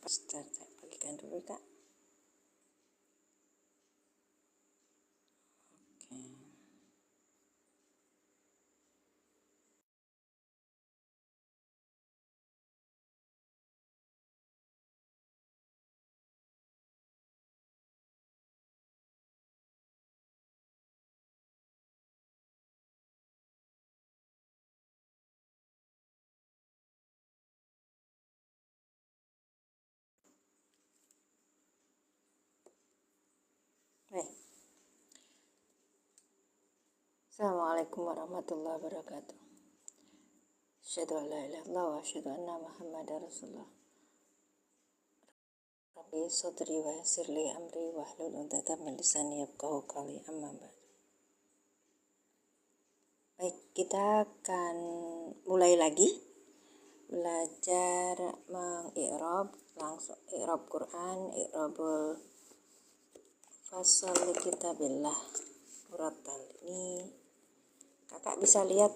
Start, saya bagikan dulu Kak. Oke. Baik. Assalamualaikum warahmatullahi wabarakatuh. Asyhadu an la ilaha illallah wa asyhadu anna Muhammadar Rasulullah. Rabbi sodri wa yassirli amri wahlul 'uqdatam min lisani yafqahu qawli, amma ba'd. Baik, kita akan mulai lagi belajar mengi'rab, langsung i'rab Quran, i'rabul fasal kitabillah murattal. Ini Kakak bisa lihat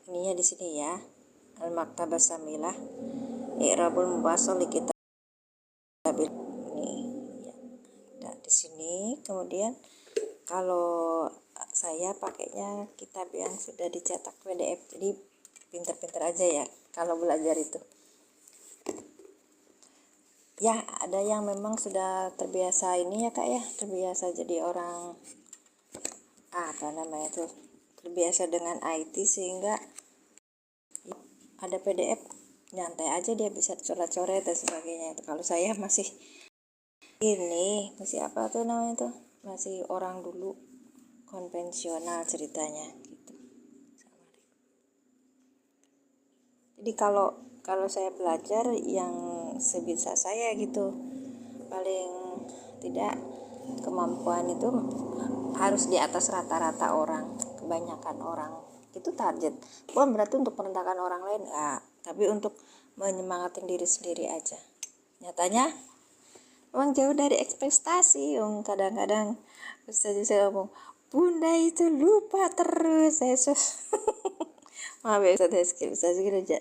ininya di sini ya. Al-Maktabah Samilah, i'rabul mufassal kitabillah. Ini ya. Nah, di sini kemudian kalau saya pakainya kitab yang sudah dicetak PDF, jadi pinter-pinter aja ya kalau belajar itu. Ya, ada yang memang sudah terbiasa ini ya Kak ya, terbiasa jadi orang terbiasa dengan IT sehingga ada PDF nyantai aja dia bisa coret-coret dan sebagainya. Kalau saya masih apa tuh namanya tuh, masih orang dulu konvensional ceritanya gitu. Jadi kalau saya belajar yang sebisa saya gitu, paling tidak kemampuan itu harus di atas rata-rata orang, kebanyakan orang itu target. Bukan berarti untuk merendahkan orang lain, tapi untuk menyemangatin diri sendiri aja. Nyatanya memang jauh dari ekspektasi. Kadang-kadang saya ngomong, bunda itu lupa terus. Maaf ya Ustaz aja.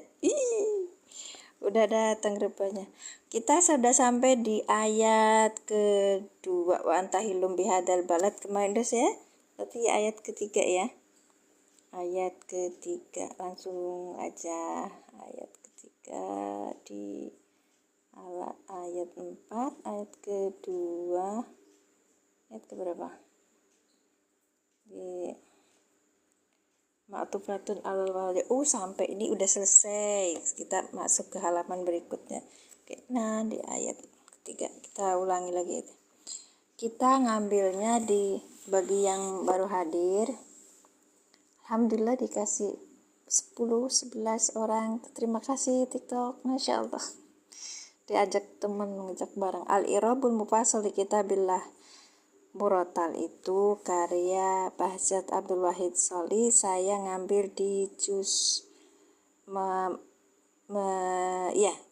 Udah datang rupanya. Kita sudah sampai di ayat kedua, wa antahilum bihadal balad kemarin ya. Berarti ayat ketiga ya. Ayat ketiga, langsung aja ayat ketiga di ayat 4, ayat kedua, ayat keberapa? Di ma'tufatun alal walid. Sampai ini udah selesai. Kita masuk ke halaman berikutnya. Oke, nah di ayat ketiga kita ulangi lagi itu. Kita ngambilnya di bagi yang baru hadir. Alhamdulillah dikasih 10-11 orang. Terima kasih TikTok, Masya Allah. Diajak teman, ngajak bareng. Al-Irabul Mufassal di Kitabillah Murattal itu karya Bahjat Abdul Wahid Sholih. Saya ngambil di juz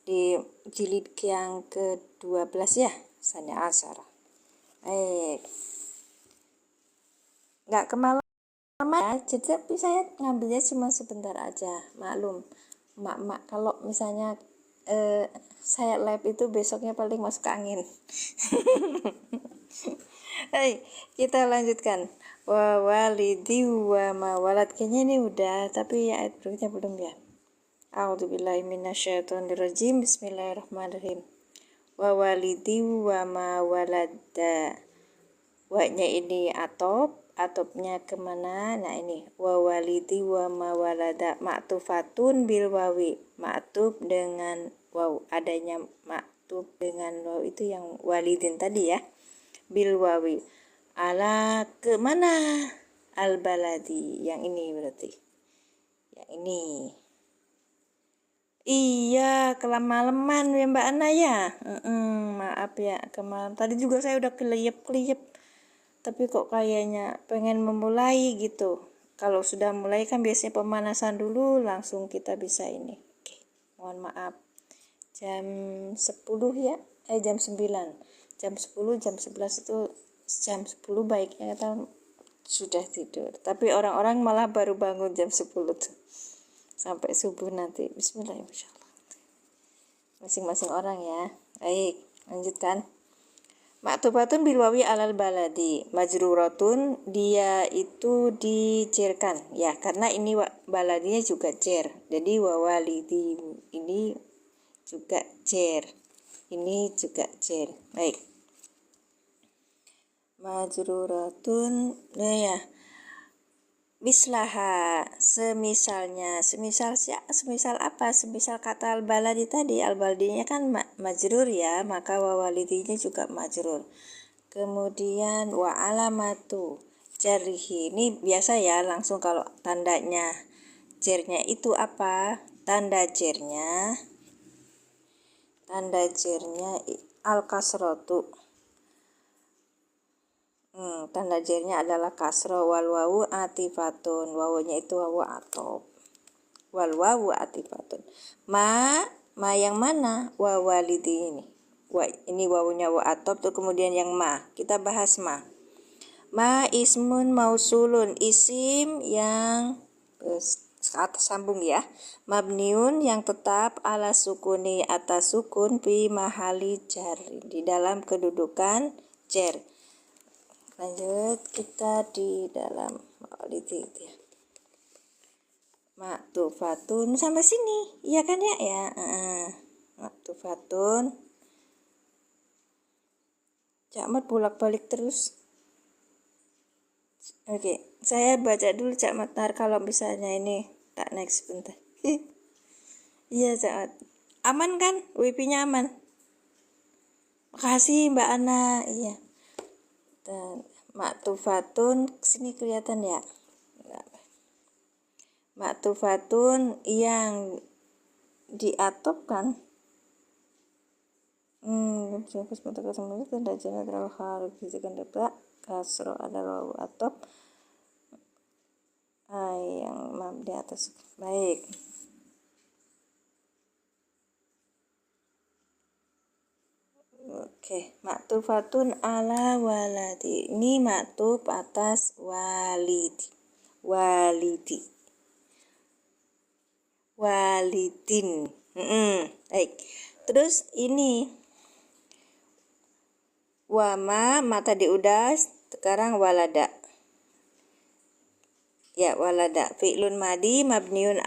di jilid yang ke-12 ya, Sani Asyara. Nggak kemalaman ya, tapi saya ngambilnya cuma sebentar aja. Maklum mak kalau misalnya saya live itu besoknya paling masuk angin. Kita lanjutkan. Wa walidi wa ma walad, kayaknya ini udah, tapi ayat berikutnya belum ya. A'udzubillahi minasyaitonirrajim. Bismillahirrahmanirrahim. Wa walidi wa ma walada. Wa-nya ini atopnya kemana? Nah ini wa walidi wa ma walada, ma'tufatun bil wawi, ma'tuf dengan waw, adanya ma'tuf dengan waw itu yang walidin tadi ya, bil wawi, ala kemana? Al baladi, yang ini berarti yang ini. Iya, kelamalaman ya Mbak Ana ya. Maaf ya, kemarin tadi juga saya udah keliyep, tapi kok kayaknya pengen memulai gitu. Kalau sudah mulai kan biasanya pemanasan dulu, langsung kita bisa ini. Oke, mohon maaf. Jam 10 ya, jam 9. Jam 10, jam 11 itu, jam 10 baiknya kita sudah tidur. Tapi orang-orang malah baru bangun jam 10 tuh. Sampai subuh nanti. Bismillahirrahmanirrahim. Masing-masing orang ya. Baik, lanjutkan. Maktubatun bil wawi alal baladi, majruratun, dia itu dijerkan ya, karena ini baladinya juga jer, jadi wawalidi ini juga jer, ini juga jer. Baik, majruratun ya, mislaha, semisalnya, semisal apa? Semisal kata al-baladi tadi, al-baladinya kan majrur ya, maka wawalidinya juga majrur. Kemudian wa alamatu jarhi, ini biasa ya, langsung kalau tandanya jernya itu apa? Tanda jernya al-kasrotu. Tanda jernya adalah kasro, wal wawu atifatun, wawunya itu wawu atop, wal wawu atifatun. Ma yang mana? Wawalidi ini wawunya wa atop tuh, kemudian yang ma, kita bahas ma ismun mausulun, isim yang atas sambung ya, mabniun yang tetap, ala sukuni atas sukun, fi mahali jar, di dalam kedudukan jar. Lanjut, kita di dalam ya. Maktufatun sampai sini, iya kan ya? Maktufatun. Cak Mat bolak-balik terus. Oke, saya baca dulu Cak Mat, kalau misalnya ini tak next sebentar. Iya Cak Mat. Aman kan? WiFi-nya aman. Makasih Mbak Ana. Iya. Dan maktufatun sini kelihatan ya. Maktufatun yang diatopkan tanda jana terlalu harus dijaga dapat kasro adalah wawu atop yang di atas. Baik, oke, maktufatun ala waladi, ini maktub atas walidin. Baik, terus ini wama tadi udah, sekarang walada ya, walada fi'lun madi mabniun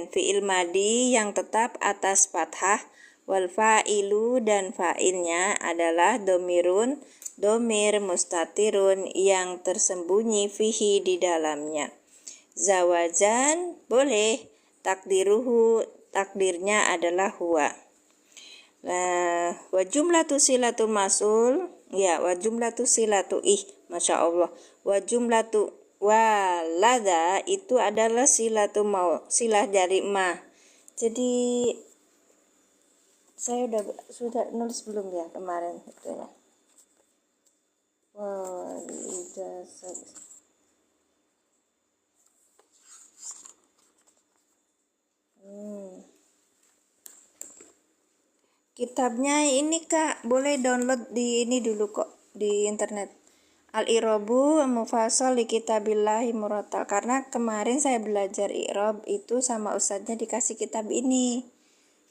fi'il madi yang tetap atas fathah, wal fa'ilu, dan fa'ilnya adalah domir mustatirun yang tersembunyi fihi di dalamnya. Zawajan boleh, takdirnya adalah huwa. Wa jumlatu silatu masul ya, wa jumlatu silatu masya Allah, wa jumlatu walada itu adalah silatu mau, silah dari ma. Jadi saya sudah nulis belum ya kemarin itu ya. Kitabnya ini Kak, boleh download di ini dulu kok, di internet. Al-I'robu Mufassal li Kitabillahi Murattal, karena kemarin saya belajar i'rob itu sama ustadznya dikasih kitab ini.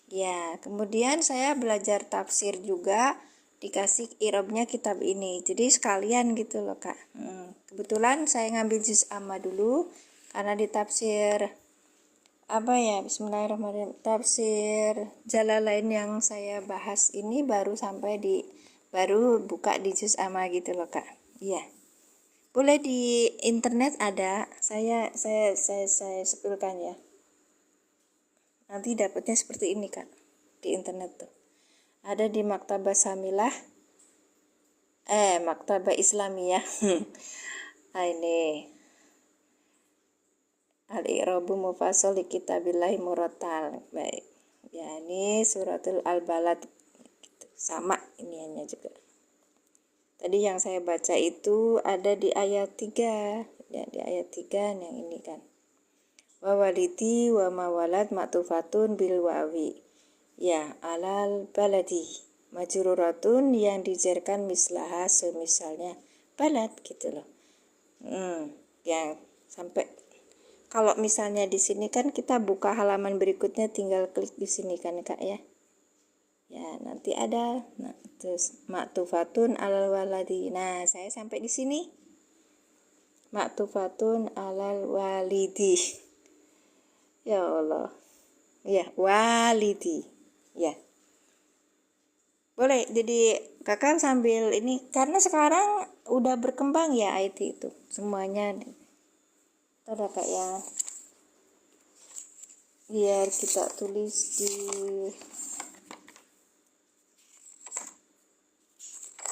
Ya, kemudian saya belajar tafsir juga dikasih i'robnya kitab ini. Jadi sekalian gitu loh Kak. Kebetulan saya ngambil juz amma dulu karena di tafsir Bismillahirrahmanirrahim, tafsir Jalalain yang saya bahas ini baru buka di juz amma gitu loh Kak. Iya. Boleh di internet ada, saya sepilkan ya. Nanti dapatnya seperti ini Kak, di internet tuh. Ada di Maktabah Samilah, Maktabah Islamiyah. Nah ini Al-I'robu Mufassal li Kitabillahi Murattal. Baik. Ya, ini suratul Al-Balad gitu. Sama iniannya juga. Tadi yang saya baca itu ada di ayat 3. Ya, di ayat 3 yang ini kan. Wa walidi wa mawalad maktufatun bil wawi. Ya, alal baladi. Majruratun yang dijerkan mislaha semisalnya balad gitu loh. Yang sampai kalau misalnya di sini kan kita buka halaman berikutnya, tinggal klik di sini kan Kak ya. Ya, nanti ada terus maktufatun alal waladi. Nah, saya sampai di sini. Maktufatun alal walidi. Ya Allah. Ya, walidi. Ya. Boleh, jadi kakak sambil ini karena sekarang udah berkembang ya IT itu semuanya. Ada kak ya. Biar kita tulis di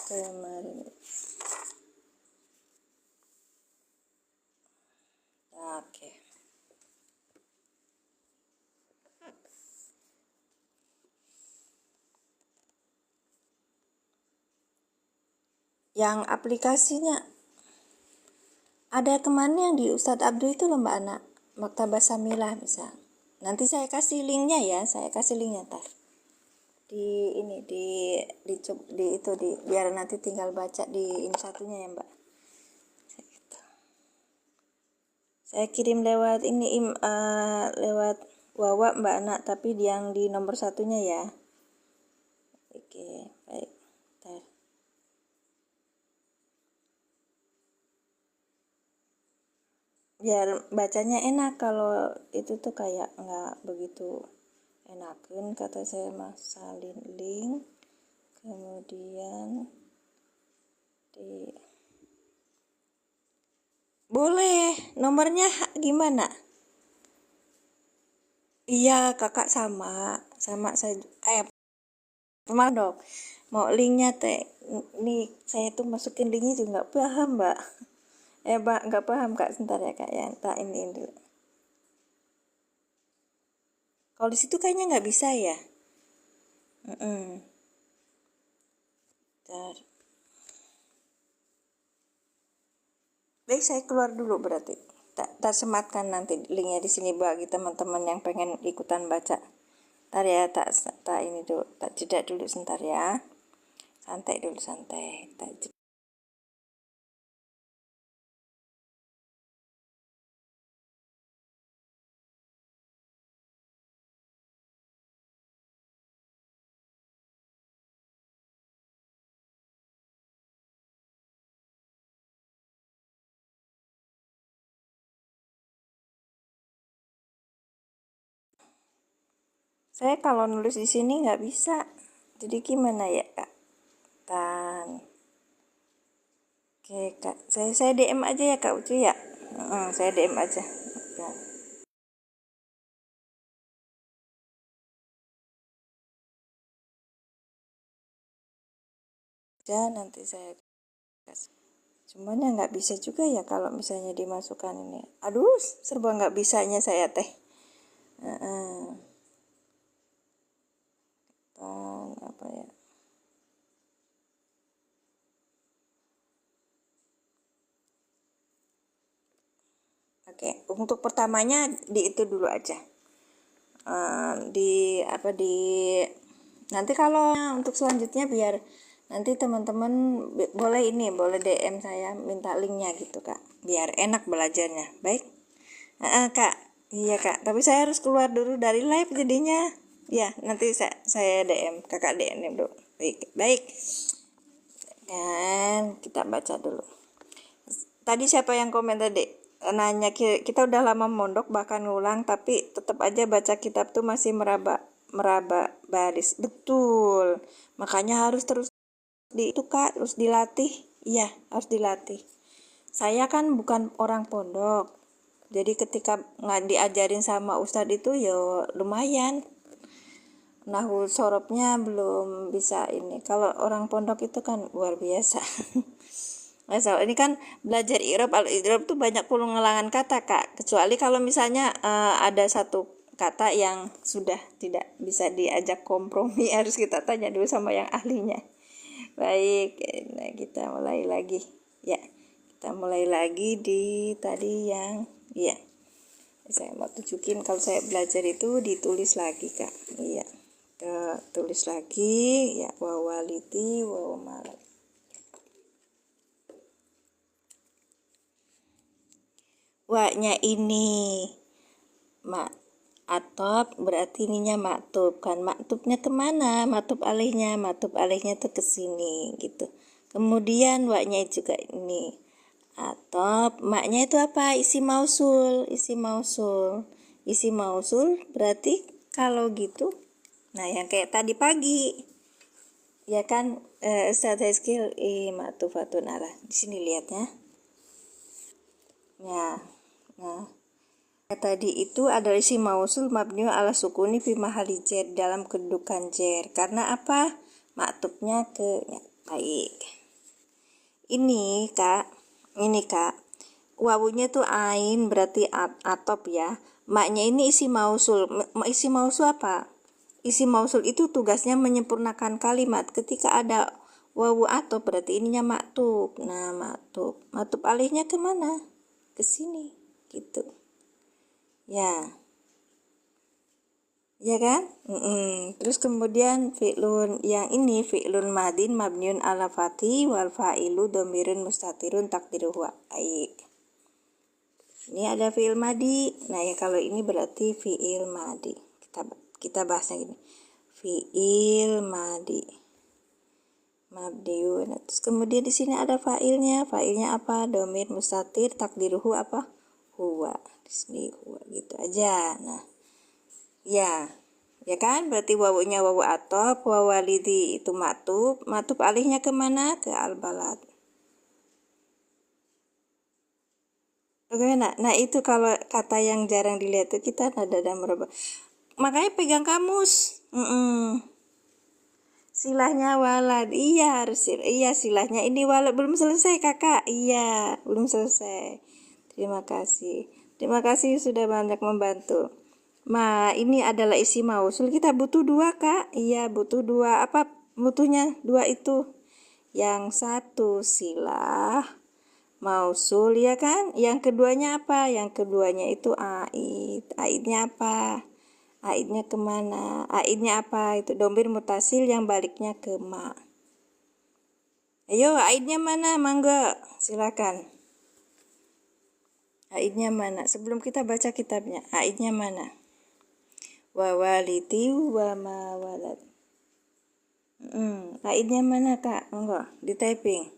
kemarin. Oke. Yang aplikasinya ada kemana yang di Ustadz Abdul itu loh Mbak Anak, Maktabah Samilah bisa. Nanti saya kasih linknya ya, saya kasih linknya tar. Di ini di itu di biar nanti tinggal baca di ini satunya ya Mbak. Saya kirim lewat ini lewat Wawa Mbak Anak, tapi yang di nomor satunya ya. Oke, baik. Tar. Biar bacanya enak, kalau itu tuh kayak nggak begitu enakan kata saya mas. Salin link kemudian di boleh nomornya gimana? Iya kakak sama saya pernah dong mau linknya teh. Nih saya tuh masukin linknya juga nggak paham Mbak. Mbak nggak paham kak, sebentar ya kak ya, tak ini dulu. Kalau di situ kayaknya nggak bisa ya. Bentar. Baik, saya keluar dulu berarti. Tak sematkan nanti linknya di sini bagi teman-teman yang pengen ikutan baca. Ntar ya, tak ini dulu, tak jeda dulu sebentar ya. Santai dulu, santai. Tak jeda. Saya kalau nulis di sini nggak bisa. Jadi gimana ya kak? Tan. Oke kak, saya DM aja ya kak Ucu ya. Saya DM aja. Oke. Ya nanti saya kasih. Cuman ya nggak bisa juga ya kalau misalnya dimasukkan ini. Aduh, serba nggak bisanya saya teh. Apa ya? Oke, untuk pertamanya di itu dulu aja. Di apa di nanti kalau untuk selanjutnya biar nanti teman-teman boleh ini boleh DM saya minta linknya gitu kak, biar enak belajarnya. Baik. Kak, iya kak, tapi saya harus keluar dulu dari live jadinya. Ya, nanti saya DM, kakak DM dulu. Baik, baik. Dan kita baca dulu. Tadi siapa yang komen tadi? Nanya kita udah lama mondok bahkan ngulang tapi tetap aja baca kitab tuh masih meraba meraba baris. Betul. Makanya harus terus itu kak, terus dilatih. Iya, harus dilatih. Saya kan bukan orang pondok. Jadi ketika nggak diajarin sama ustadz itu ya lumayan. Nahu sorobnya belum bisa ini. Kalau orang pondok itu kan luar biasa. Misal ini kan belajar i'rab, al i'rab tuh banyak pengulangan kata kak. Kecuali kalau misalnya ada satu kata yang sudah tidak bisa diajak kompromi, harus kita tanya dulu sama yang ahlinya. Baik, nah kita mulai lagi. Ya, kita mulai lagi di tadi yang ya. Saya mau tunjukin kalau saya belajar itu ditulis lagi kak. Iya, tulis lagi ya wawaliti wawamal. Waknya ini mak atop berarti ininya maktub kan, maktubnya kemana, maktub alihnya tuh ke sini gitu. Kemudian waknya juga ini atop, maknya itu apa, isi mausul berarti kalau gitu, nah yang kayak tadi pagi ya kan, Ustadz Hezkil maktufatun arah di sini lihatnya ya. Nah tadi itu adalah isi mausul mabniun ala sukuni fi mahalli jar dalam kedudukan jar. Karena apa? Maktubnya ke ya, baik. Ini kak, wawunya tuh ain berarti atop ya. Maknya ini isi mausul. Isi mausul apa? Isi mausul itu tugasnya menyempurnakan kalimat. Ketika ada wawu atop berarti ininya maktub. Nah maktub alihnya kemana? Ke sini gitu. Ya kan? Terus kemudian fi'lun yang ini fi'lun madin mabniun ala fati wal fa'ilu dhamirun mustatirun takdiruhu baik. Ini ada fi'il madi. Nah ya kalau ini berarti fi'il madi. Kita bahasnya gini. Fi'il madi mabniun. Terus kemudian di sini ada fa'ilnya. Fa'ilnya apa? Dhamir mustatir takdiruhu apa? Huwa. Di sini huwa gitu aja. Nah ya kan, berarti wawunya wawu atop, wawalidi itu maktub alihnya kemana? Ke al-balad. Oke, nah itu kalau kata yang jarang dilihat itu kita nada dan merubah. Makanya pegang kamus. Silahnya walad, iya harus silahnya ini walad belum selesai kakak, iya belum selesai. Terima kasih sudah banyak membantu. Nah ini adalah isi mausul, kita butuh 2 kak, iya butuh 2, apa butuhnya 2 itu, yang satu silah mausul ya kan, yang keduanya apa, yang keduanya itu aidnya apa, aidnya kemana, aidnya apa, itu dhamir mutasil yang baliknya ke ma. Ayo aidnya mana, mangga silakan. Aidnya mana, sebelum kita baca kitabnya, aidnya mana? Wa walidi wa ma walad. Aidnya mana kak, monggo di typing.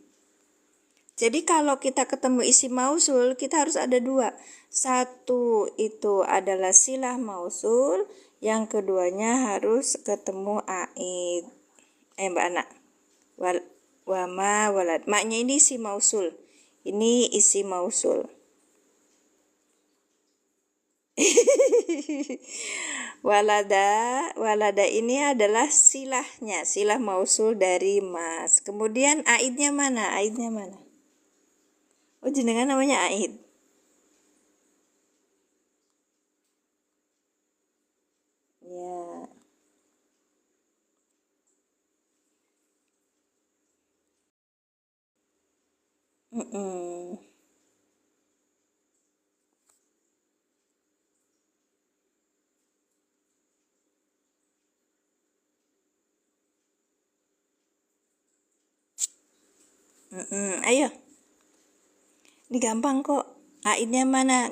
Jadi kalau kita ketemu isi mausul, kita harus ada 2. Satu itu adalah silah mausul, yang keduanya harus ketemu aid. Mbak Ana. Wa ma walad. Maknya ini isi mausul. Ini isi mausul. walada ini adalah silahnya, silah mausul dari mas. Kemudian aidnya mana? Oh jenengan namanya aid. Ya. Ayo. Ini gampang kok. Aidnya mana?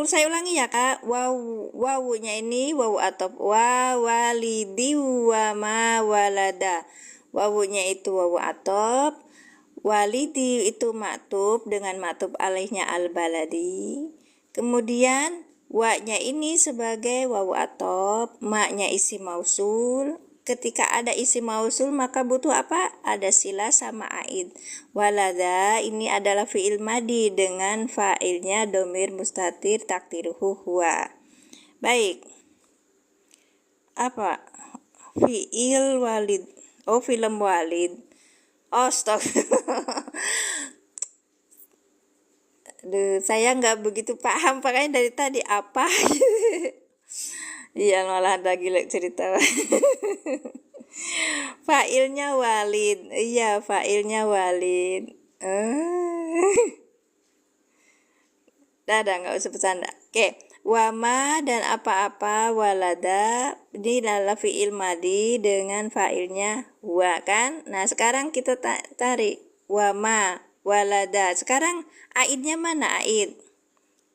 Saya ulangi ya kak. Wawunya ini wawu atop wa walidi wa ma walada. Wawunya itu wawu atop. Walidi itu maktub dengan maktub alihnya al-baladi. Kemudian wa-nya ini sebagai wawu atop, ma-nya isi mausul. Ketika ada isi mausul maka butuh apa? Ada silah sama aid. Walada ini adalah fi'il madi dengan fa'ilnya dhamir mustatir takdiruhu huwa. Baik. Apa? Fi'il walid. Oh, film walid. Astagfirullah. Aduh, saya nggak begitu paham pakainya dari tadi apa. Iya malah ada gila cerita. Fa'ilnya walid. Iya fa'ilnya walid. Dadah nggak usah bercanda. Oke. Wama dan apa-apa walada ini adalah fi'il madi dengan fa'ilnya wa kan. Nah sekarang kita tarik wama walada. Sekarang aidnya mana aid?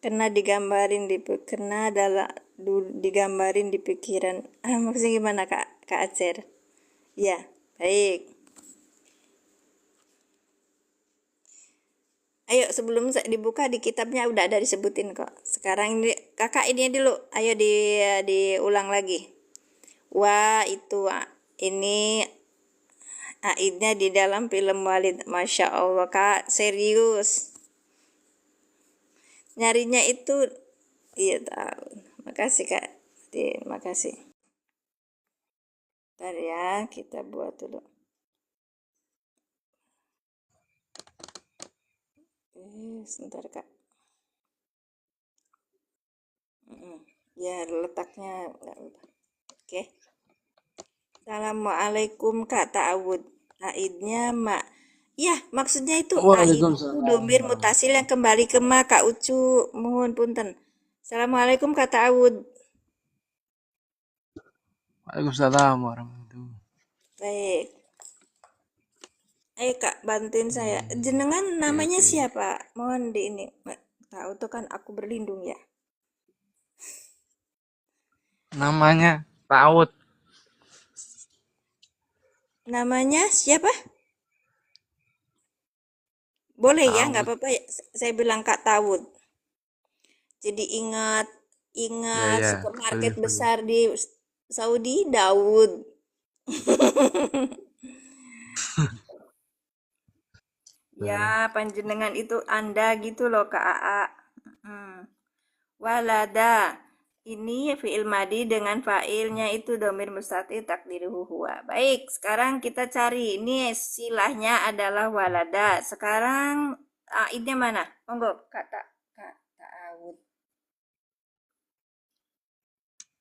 Kena digambarin kena adalah digambarin di pikiran. Maksudnya gimana Kak Acer? Ya, baik. Ayo sebelum dibuka di kitabnya udah ada disebutin kok. Sekarang ini kakak ini dulu. Ayo diulang lagi. Wah itu ini aidnya di dalam film Walid. Masya Allah kak, serius. Nyarinya itu, iya tahu. Makasih kak. Terima kasih. Ntar ya, kita buat dulu. Sebentar kak. Ya letaknya nggak lupa. Oke. Assalamualaikum kak ta'awud. Aidnya mak. Ya maksudnya itu aid itu domir mutasil yang kembali ke ma kak Ucu. Mohon punten. Assalamualaikum kak ta'awud. Waalaikumsalam warahmatullahi. Baik. Ayo kak bantuin saya. Jenengan namanya oke. siapa? Mohon di ini. Tahu tuh kan aku berlindung ya. Namanya Taut. Namanya siapa? Boleh ya, nggak Taut. apa-apa ya. Saya bilang Kak Tawud. Jadi ingat Ya ya, supermarket boleh boleh. besar di Saudi, Daud. Ya, Boleh. panjenengan itu Anda gitu loh Kak Aa. Walada. Ini fi'il madi dengan fa'ilnya itu domir mustatir takdiruhu huwa. Baik, sekarang kita cari. Ini silahnya adalah walada. Sekarang aidnya mana? Monggo, kata Ta'awud.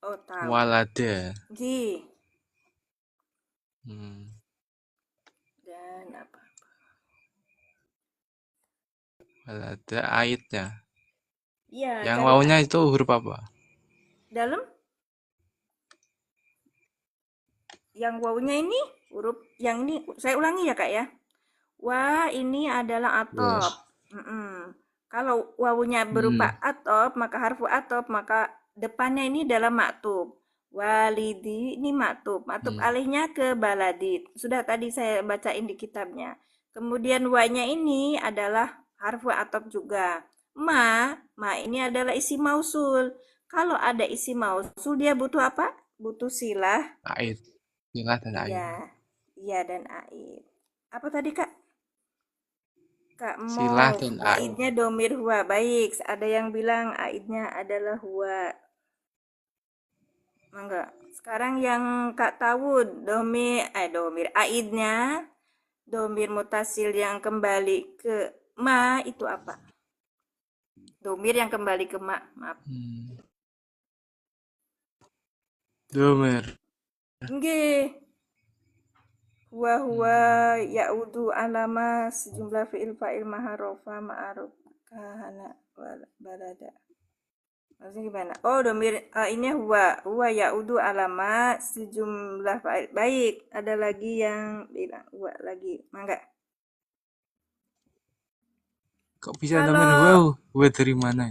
Oh, tahu. Walada. Ji. Hmm. Dan apa? Walada aitnya. Iya, Yang cari wawunya itu huruf apa? dalam yang wawunya ini huruf yang ini saya ulangi ya Kak ya. Wa ini adalah Yes. atop. Kalau wawunya berupa atop, maka harfu atop, maka depannya ini dalam maktub. Walidi ini maktub. Maktub alihnya ke baladid. Sudah tadi saya bacain di kitabnya. Kemudian wa-nya ini adalah harfu atop juga. Ma ini adalah isi mausul. Kalau ada isi mausul dia butuh apa? Butuh silah. Ait. Silah dan ait. Iya, iya dan aid. Apa tadi Kak? Kak Silah Mov, dan ait. aidnya domir huwa. Baik, ada yang bilang aidnya adalah huwa. Mangga. Sekarang yang Kak Tawud, domir aidnya, domir mutasil yang kembali ke ma itu apa? Domir yang kembali ke ma, maaf. Domir. Nggih. Huwa ya'udu alama sejumlah fi'il fa'il maharofa ma'aruf kahana balada. Maksudnya gimana? Oh, domir ini huwa ya'udu alama sejumlah fa'il. Baik, ada lagi yang bilang huwa lagi. Mangga. Kok bisa namain Kalau wow? Wow dari mana?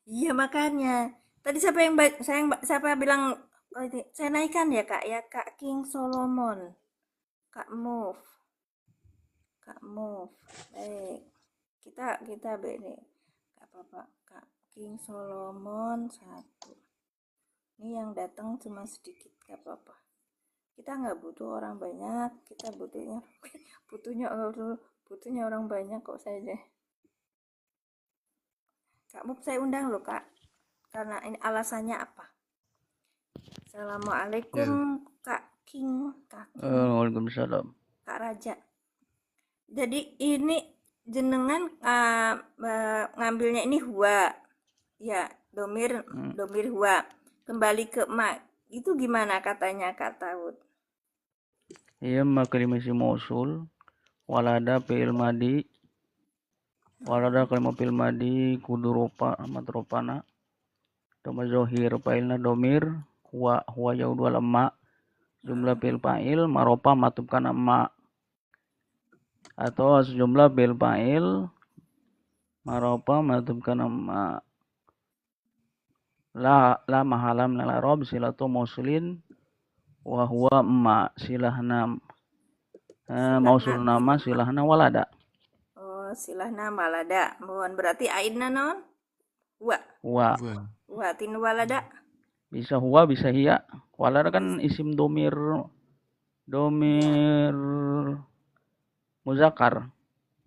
iya makanya. Tadi siapa yang bilang saya naikkan ya Kak ya Kak King Solomon. Kak Move. Kak Move. Baik. Kita ini Kak apa-apa. Kak King Solomon 1. Ini yang datang cuma sedikit, gak apa-apa. Kita nggak butuh orang banyak, kita butuhnya orang banyak kok saja. Kak Mub saya undang loh Kak, karena ini alasannya apa? Assalamualaikum Kak King. Waalaikumsalam. Kak Raja. Jadi ini jenengan ngambilnya ini huwa, ya domir huwa, kembali ke ma. Itu gimana katanya Kak Taud? Iya kalimah isim mausul. Walada fi'il madi. Walada kalimah fi'il madi kudu rupa matropana. Doma zohir fa'ilna domir. Huwa yaudu alamma. Jumlah fi'il fa'il maropa matubkan amma. Atau sejumlah fi'il fa'il maropa matubkan amma. La mahala minal i'rab silatu mausulin wa huwa ma silahna mausul nama silahna walada. Oh, silahna malada. Mohon berarti aidna naon? Wa. Wa Wa. Tin walada. bisa huwa bisa hiya. Walada kan isim domir muzakkar.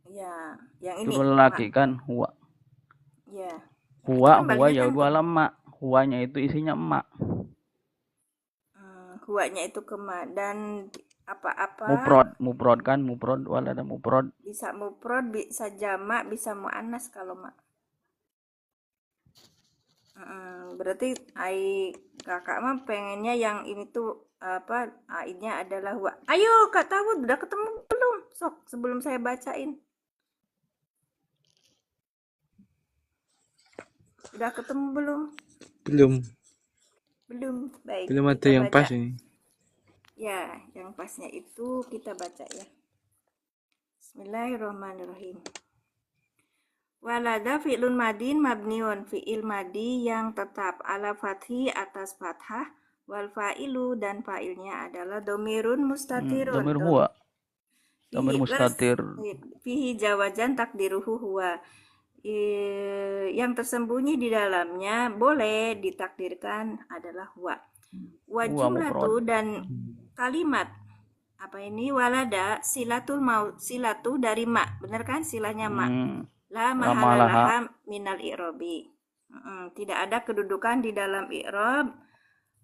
Ya, yang ini. Itu lelaki kan huwa. Ya. Huwa Kembalinya ya kan dua lama. Huwanya itu isinya emak. Huwanya itu ke ma dan apa-apa Muprod kan walada muprod. bisa muprod, bisa jamak, bisa muannas kalau mak. Berarti kakak mah pengennya yang ini tuh apa aidnya adalah huwa. Ayo Kak Tawud, udah ketemu belum? Sok sebelum saya bacain. Udah ketemu belum? Belum Baik. ada kita yang baca. pas ini. Ya, yang pasnya itu kita baca ya. Bismillahirrahmanirrahim. Walada fi'lun madin mabniun, fi'il madi yang tetap ala fathi atas fathah, wal fa'ilu dan fa'ilnya adalah domirun mustatirun. Domir huwa. Domir mustatir. Fihi jawajan takdiruhu huwa. Yang tersembunyi di dalamnya boleh ditakdirkan adalah huwa. Wajulatu dan kalimat apa ini walada silatu dari ma, benar kan silahnya ma. La mahalaha minal i'robi. Tidak ada kedudukan di dalam i'rob.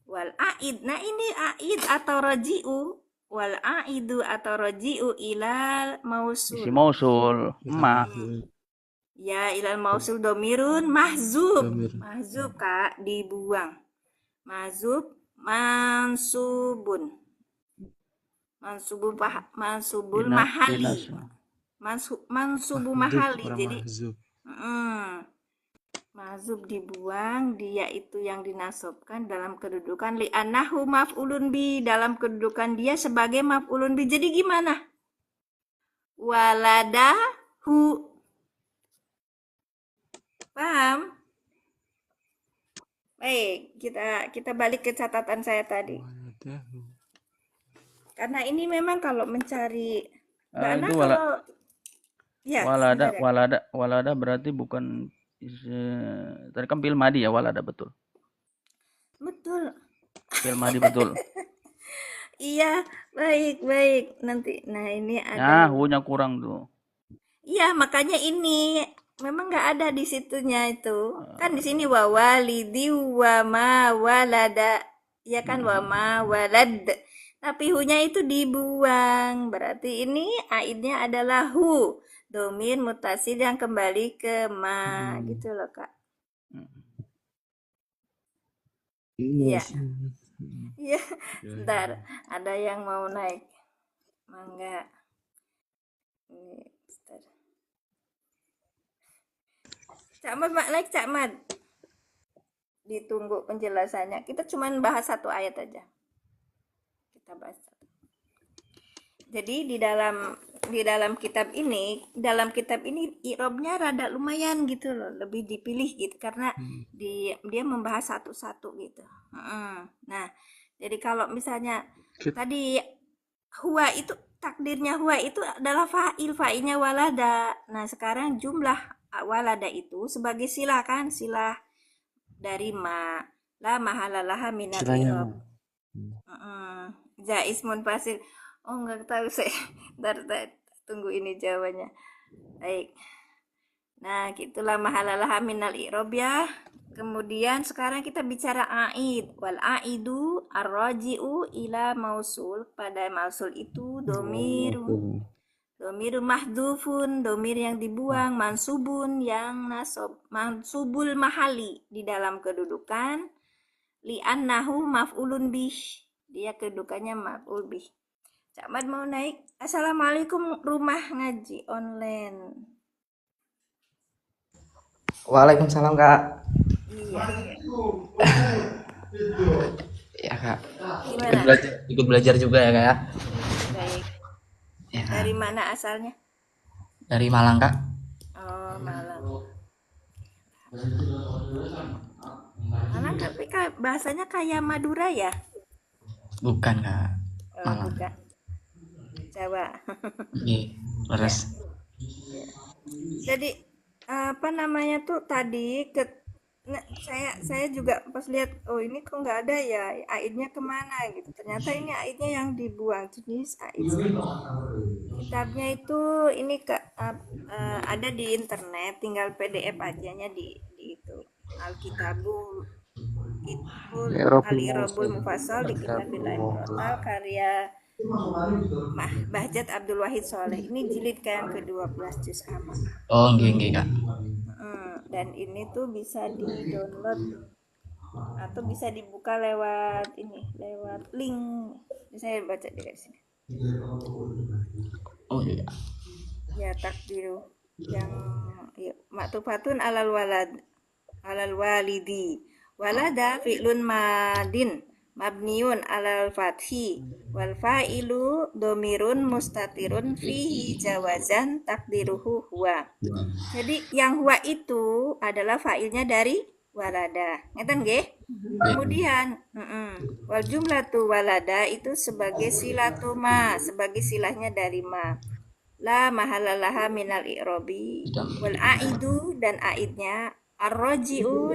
Wal a'id. Nah ini a'id atau raji'u. Wal a'idu atau raji'u ilal mausul. Isi mausul. Ma. Ya ilal mausul domirun mahzub. Mahzub Kak, dibuang. Mahzub mansubun. Mansubul mahali. Mansubu mahali, jadi mahzub dibuang, dia itu yang dinasobkan dalam kedudukan li'annahu maf'ulun bi, dalam kedudukan dia sebagai maf'ulun bi. Jadi gimana? Waladahu. Paham? Baik, kita balik ke catatan saya tadi. Karena ini memang kalau mencari itu ya, walada berarti bukan tadi kan fi'il madi ya walada betul. Betul. Fi'il madi betul. Iya, baik. Nanti nah ini ada. Hu-nya kurang tuh. Iya, makanya ini memang nggak ada di situnya itu. Kan di sini wa walidi wa ma walada. Ya kan wa ma walad. Tapi hu-nya itu dibuang. Berarti ini aidnya adalah hu. Domir mutasil yang kembali ke ma. Gitu loh, Kak. Iya. Iya. Bentar, ada yang mau naik. Mangga. Ini, bentar. Cak Mat, naik Cak Mat. Ditunggu penjelasannya. Kita cuma bahas satu ayat aja. Kita bahas. Jadi di dalam kitab ini i'robnya rada lumayan gitu loh, lebih dipilih gitu karena dia membahas satu-satu gitu. Nah, jadi kalau misalnya tadi huwa itu takdirnya huwa itu adalah fa'ilnya walada. Nah, sekarang jumlah walada itu sebagai silah kan, silah dari ma la mahalalaha minal i'rob. Jaismun fasil. Oh, enggak tahu saya. Bentar, tunggu ini jawabannya. Baik. Nah, gitulah mahalalah minal i'rob ya. Kemudian sekarang kita bicara aid. Wal aidu arraji'u ila mausul. Pada mausul itu domirun mahdufun, domir yang dibuang, mansubun yang nasob, mansubul mahali di dalam kedudukan li'annahu maf'ulun bih. Dia kedudukannya maf'ul bih. Cak Mat mau naik. Assalamualaikum rumah ngaji online. Waalaikumsalam Kak. Iya. Ya Kak. Gimana? Ikut belajar juga ya Kak. Baik. Ya. Dari mana asalnya? Dari Malang Kak. Oh, Malang. Malah tapi bahasanya kayak Madura ya? Bukan kak. Oh, Malang. bukan. Jawa. Iya. Ya, Leres. ya. Jadi apa namanya tuh tadi saya juga pas lihat, oh ini kok nggak ada ya, aidnya kemana gitu. Ternyata ini aidnya yang dibuang, jenis aid seperti itu. Kitabnya itu ini ada di internet, tinggal PDF ajanya di itu. Alkitabul Itbul Al-Irabul Mufassal di Kitabillah Murotal karya Bahjat Abdul Wahid Soleh. Ini jilid yang ke-12 juz amma. Oh, nggih kak. Dan ini tuh bisa di-download atau bisa dibuka lewat link. Saya baca di sini. Oh iya. Ya takdiru yang maktufatun alal walidi walada fi'lun madin mabniun alal fathi wal fa'ilu domirun mustatirun fihi jawazan takdiruhu huwa. Jadi yang huwa itu adalah fa'ilnya dari walada. Ngeten nggih? Kemudian wal jumlatu walada itu sebagai silatuma, sebagai silahnya dari ma. La mahalalaha minal i'robi wal aidu, dan aidnya arrojiu,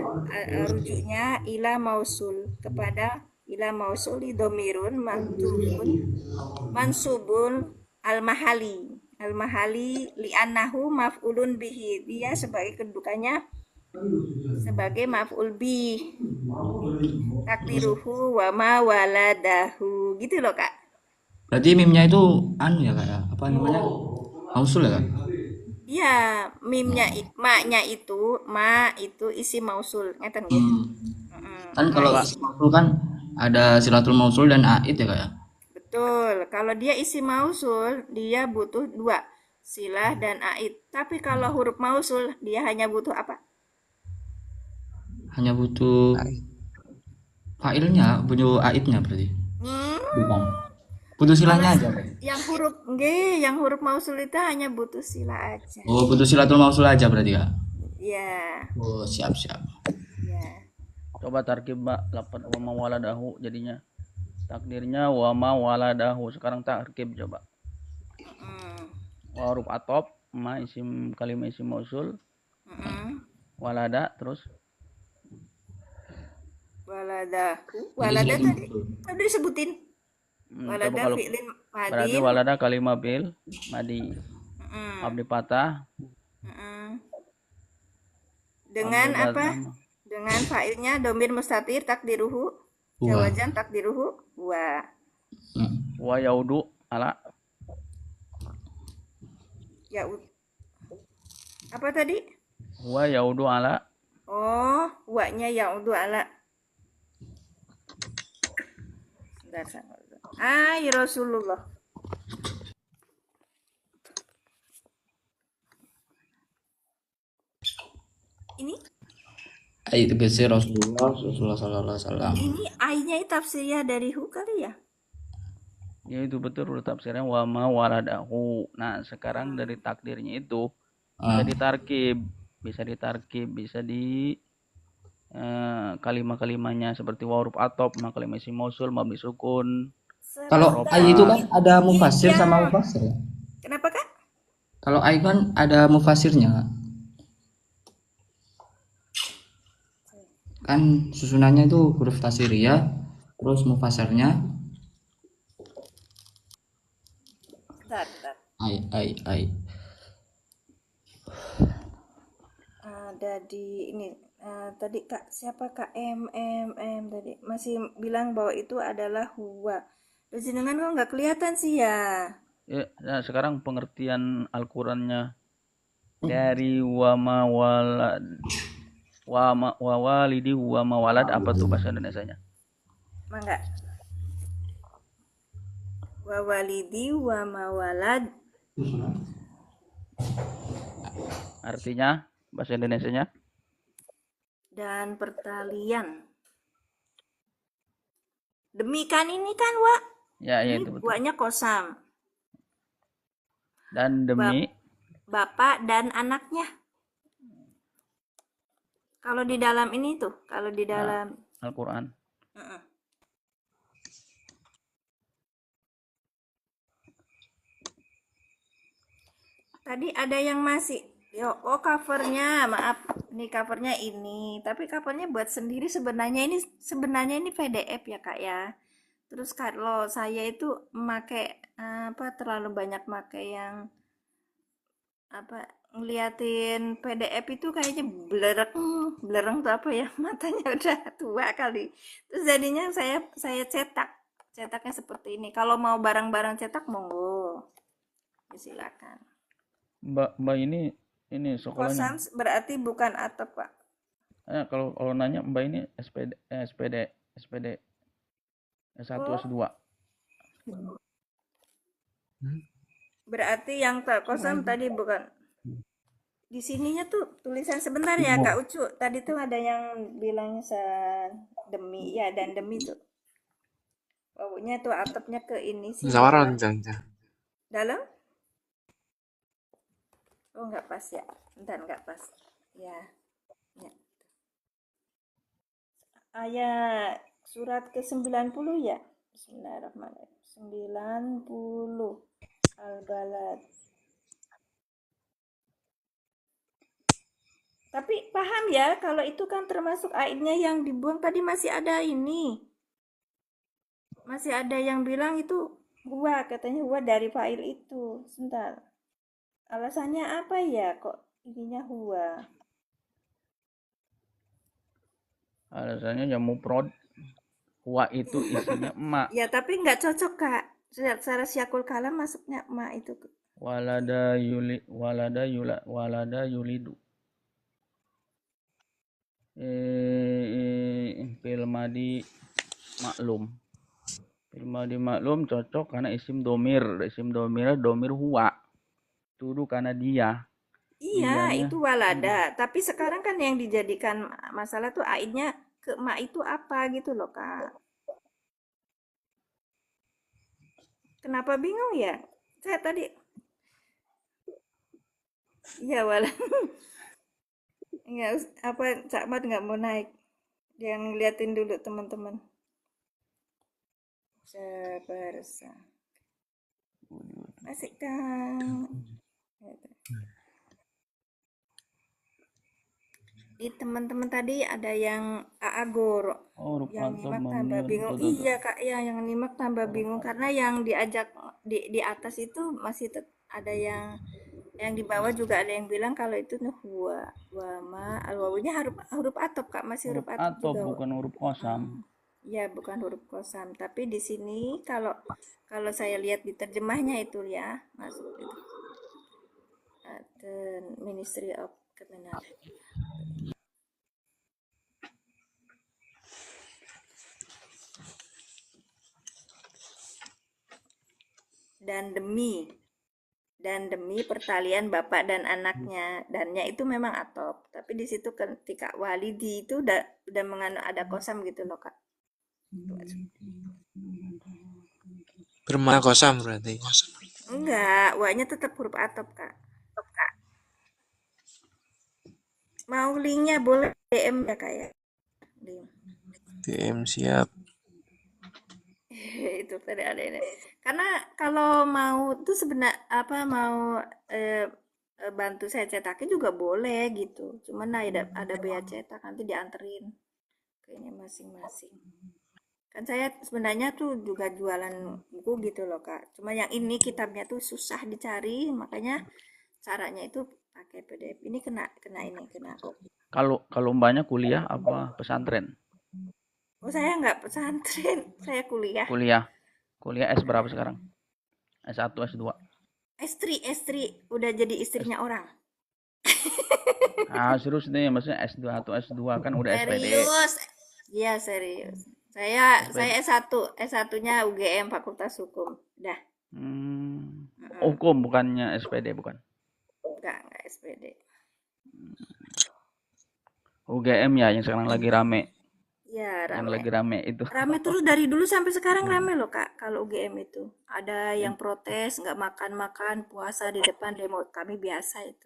rujuknya ila mausul, kepada ila mausuli domirun mansubun al mahali li'annahu maf'ulun bihi, dia sebagai kedudukannya sebagai maf'ul bih, takdiruhu wa ma waladahu, gitu loh kak. Berarti mimnya itu anu ya kak ya? Apa namanya? Mausul ya kak? Iya, maknya itu, ma itu isi mausul, ngeten nggih. Kan Ma kalau isi, mausul kan ada silatul mausul dan aid ya kak ya? betul. Kalau dia isi mausul, dia butuh dua, silah dan aid. Tapi kalau huruf mausul, dia hanya butuh apa? Hanya butuh failnya, butuh aidnya berarti. Hmm, Bukan. Butuh kalau silanya aja kak? yang huruf mausul itu hanya butuh sila aja. Oh, butuh silatul mausul aja berarti kak? Ya, Oh, siap. ya. Coba tarkib mbak, lapan wa ma waladahu jadinya. Takdirnya wa ma waladahu. Sekarang tarkib coba. Wa huruf atop, ma isim kalimah isim mausul, walada terus Walada tadi disebutin. coba Walada kalau fi'lin berarti madin. walada kalimah bil madi mabni patah Dengan mabni apa? Dengan fa'ilnya domir mustatir takdiruhu, jawazan takdiruhu wa yaudu ala apa tadi? wa yaudu ala Oh, wa'nya yaudu ala. Ay Rasulullah. Ini Aid geser Rasulullah sallallahu alaihi wasallam. ini aynya tafsirnya dari hu kali ya? ya itu betul udah tafsirnya wa ma waladahu. Nah sekarang dari takdirnya itu bisa ditarkib bisa di kalimat-kalimatnya seperti huruf atop, kalimah isim mausul, mabni sukun. Kalau ai itu kan ada mufasir sama mufasir ya? Kenapa kak? Kalau ai kan ada mufasirnya. Kan susunannya itu huruf tasiriyah, terus mufasirnya Bentar. ai. Ada di ini tadi kak siapa kak M tadi masih bilang bahwa itu adalah huwa. Terus jenengan kok nggak kelihatan sih ya? Nah, sekarang pengertian Al-Qur'annya dari wa ma walad wa walidi wa ma walad apa tuh bahasa Indonesianya? Mangga. Wa walidi wa ma walad. Artinya bahasa Indonesianya? Dan pertalian. Demikan ini kan wa. Ya, Ini itu betul. wanya kosam. Dan demi Bapak dan anaknya. Kalau di dalam ini tuh, kalau di Nah, dalam Al-Quran. Heeh. Tadi ada yang masih covernya, maaf, nih covernya ini, tapi covernya buat sendiri sebenarnya ini PDF ya kak ya. Terus kalau saya itu memakai terlalu banyak pakai yang ngeliatin PDF itu kayaknya belereng tuh apa ya, matanya udah tua kali. Terus jadinya saya cetaknya seperti ini. Kalau mau barang-barang cetak monggo, silakan. Mbak ini sekolahnya. Kosam berarti bukan atap pak. Kalau nanya Mbak ini SPD S1 Oh, S2. berarti yang kosam tadi bukan. Di sininya tuh tulisan sebentar ya Kak Ucu. Tadi tuh ada yang bilang demi ya, dan demi tuh. Pokoknya tuh atapnya ke ini sih Sawaran bawah. jangan. Dalam? Oh nggak pas ya. Bentar nggak pas. Ya. Ya. Ayat surat ke-90 ya. Bismillahirrahmanirrahim. 90 Al-Balad. Tapi paham ya, kalau itu kan termasuk airnya yang dibuang tadi masih ada ini. Masih ada yang bilang itu huwa, katanya huwa dari fa'il itu. Sebentar. Alasannya apa ya kok ininya huwa? Alasannya ya mufrad. Wa itu isinya emak. Ya tapi nggak cocok kak. Secara syakul kalam masuknya emak itu. Walada yulidu. Fil madi maklum. Fil madi maklum cocok karena isim domir. Isim domir huwa. Tuduh karena dia. Iya, Dianya itu walada. Tapi sekarang kan yang dijadikan masalah tuh aidnya ke emak itu apa gitu loh kak. Kenapa bingung ya? Saya tadi, ya wala. Nggak, Cak Mat nggak mau naik. Jangan ngeliatin dulu teman-teman. Sabar, masih kan. Di teman-teman tadi ada yang Aagor huruf yang ataf nyimak tambah mabniun. bingung. Iya kak ya, yang nyimak tambah bingung karena yang diajak di atas itu masih ada yang di bawah juga ada yang bilang kalau itu huwa wama alwawunya huruf atop kak, masih Huruf huruf atop ataf juga. bukan huruf kosam. Ya bukan huruf kosam, tapi di sini kalau saya lihat di terjemahnya itu ya masuk itu. The Ministry of Kemenak. dan demi pertalian bapak dan anaknya, dannya itu memang atop, tapi di situ ketika walidi itu udah mengandung ada kosam gitu loh kak. Bermakna kosam berarti. Enggak, wanya tetap huruf atop kak. Mau linknya boleh DM ya kak ya. DM siap. Itu tadi ada ini. Karena kalau mau tuh mau bantu saya cetakin juga boleh gitu. Cuman ada bea cetak nanti dianterin ke ini masing-masing. Kan saya sebenarnya tuh juga jualan buku gitu loh kak. Cuma yang ini kitabnya tuh susah dicari, makanya caranya itu pakai PDF. Ini kena Kalau mbaknya kuliah apa pesantren? Oh saya nggak pesantren, saya kuliah. Kuliah S berapa sekarang? S1, S2. Istri udah jadi istrinya orang. Serius nih, maksudnya S2 atau S2 kan udah SPD. Serius? Iya serius. Saya SPD. S1-nya UGM Fakultas Hukum. Dah. Hukum bukannya SPD bukan? Enggak SPD. UGM ya yang sekarang lagi rame. Ya, Yang rame. lagi rame itu. Rame terus dari dulu sampai sekarang rame loh kak. Kalau UGM itu ada yang protes nggak makan puasa di depan demo, kami biasa itu.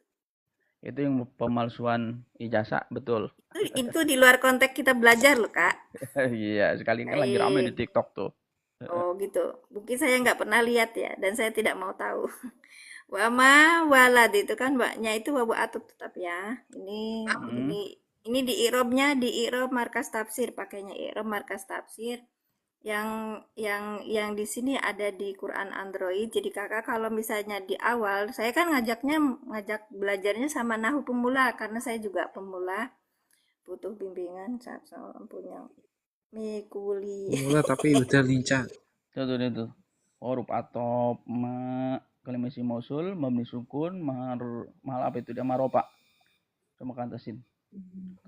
Itu yang pemalsuan ijazah, betul. Itu di luar konteks kita belajar loh, Kak. Iya, sekali kan lagi rame di Baik. TikTok tuh. Oh gitu. Mungkin saya nggak pernah lihat ya, dan saya tidak mau tahu. Wama walad itu kan mbaknya itu wawu atuf tetap ya. Hmm. Ini di i'rabnya di i'rab markas tafsir, pakainya i'rab markas tafsir. Yang di sini ada di Quran Android. Jadi kakak kalau misalnya di awal, saya kan ngajak belajarnya sama nahu pemula karena saya juga pemula, butuh bimbingan saat seorang punya mikuli. Mula tapi udah lincah. Itu. Huruf atop, kalimat isim mausul, mabni sukun, mahal apa itu dia maropa. Coba ke atasin.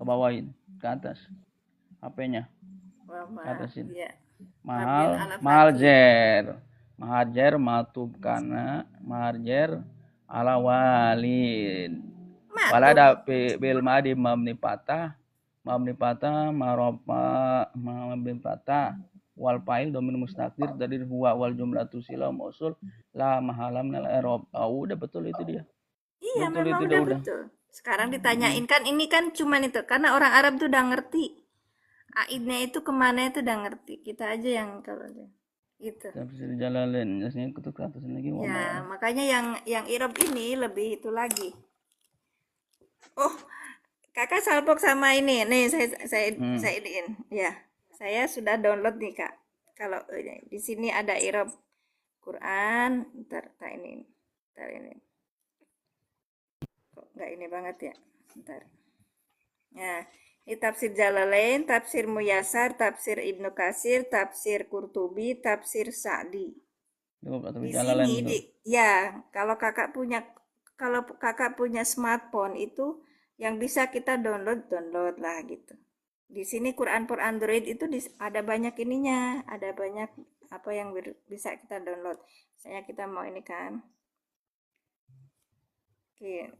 Ke bawahin, ke atas. HP-nya, Wama, ke atasin. ya. Mahal Fathih. jer. Mahal jer matub kana, mahal jer ala walid. Walada bil madi mabni patah maropa mabni patah wal fa'il domir mustaqdir dari huwa wal jumlatu sila mausul la mahalam nal i'rab. Udah betul itu dia. Iya, Betul memang itu udah udah. betul. Sekarang ditanyain kan ini kan cuman itu karena orang Arab tuh udah ngerti. Aidnya itu kemana itu udah ngerti. Kita aja yang kalau gitu. Tafsir Jalalain jasnya ke atas lagi Ya, wama. makanya yang Irob ini lebih itu lagi. Oh, kakak salpok sama ini. Nih saya iniin. Ya, saya sudah download nih kak. Kalau di sini ada Irob Quran. Ntar ini. Kok nggak ini banget ya? Ntar. Nah, ini tafsir Jalalain, tafsir Muyasar, tafsir Ibnu Katsir, tafsir Qurtubi, tafsir Sa'di. Di sini ya, kalau kakak punya smartphone itu yang bisa kita download lah gitu. Di sini Quran for Android itu ada banyak ininya, ada banyak apa yang bisa kita download. Misalnya kita mau ini kan. Oke.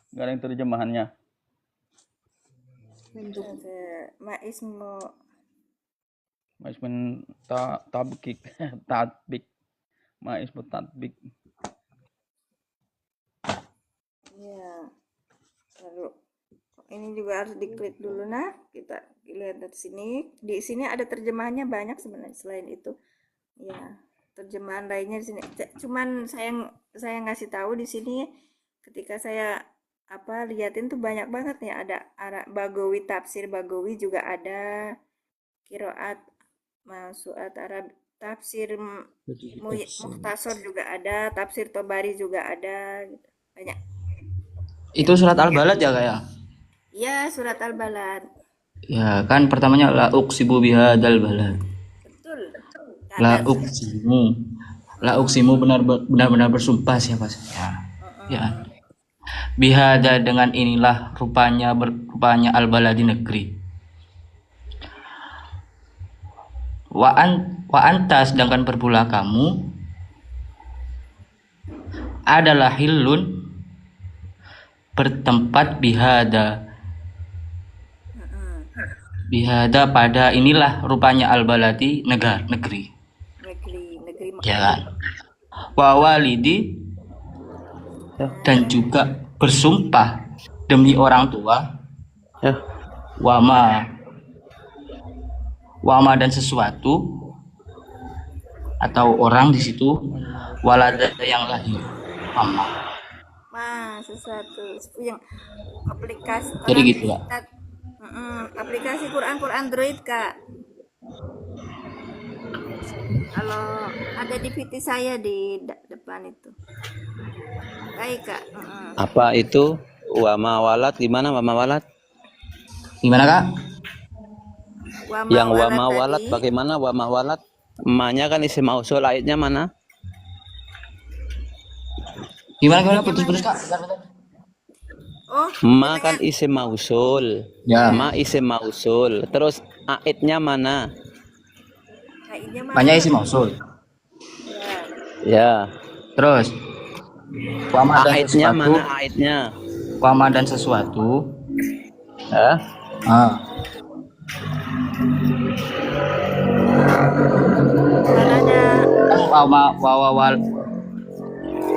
Gak ada yang terjemahannya. Maismen tabkik tatbik maismen tatbik. Ya. Lalu ini juga harus diklik dulu nah. Kita lihat dari sini. Di sini ada terjemahannya banyak sebenarnya selain itu. Ya, terjemahan lainnya di sini. Cuman saya ngasih tahu di sini ketika saya liatin tuh banyak banget ya, ada Bagawi, tafsir Bagawi juga ada, Qiraat Masuat Arab, tafsir Mukhtasar juga ada, tafsir Tobari juga ada gitu. Banyak. Itu surat Al-Balad ya kak ya? Ya, surat Al-Balad. Ya kan pertamanya la uqsimu bihadzal balad. Betul. La uqsimu benar-benar bersumpah siapa saya. Ya. Bihada dengan inilah rupanya al-baladi negeri. Wa anta sedangkan berpula kamu adalah hilun bertempat bihada pada inilah rupanya al-baladi negeri ya kan. Wa walidi dan juga bersumpah demi orang tua ya. Wama dan sesuatu atau orang di situ walada yang lahir sesuatu yang aplikasi jadi gitu ya. Aplikasi Quran for Android kak. Kalau ada di PT saya di depan itu. Baik kak. Apa itu wama walat? Gimana wama walat? Gimana kak? Yang wama walat bagaimana wama walat? Emaknya kan isim mausul, ayatnya mana? Gimana putus kak? Ma kan isim mausul. Ya. Ma isim mausul. Terus aitnya mana? Banyak isim mausul. Ya. Terus wama dan aitnya sesuatu. Mana aitnya? Wama dan sesuatu.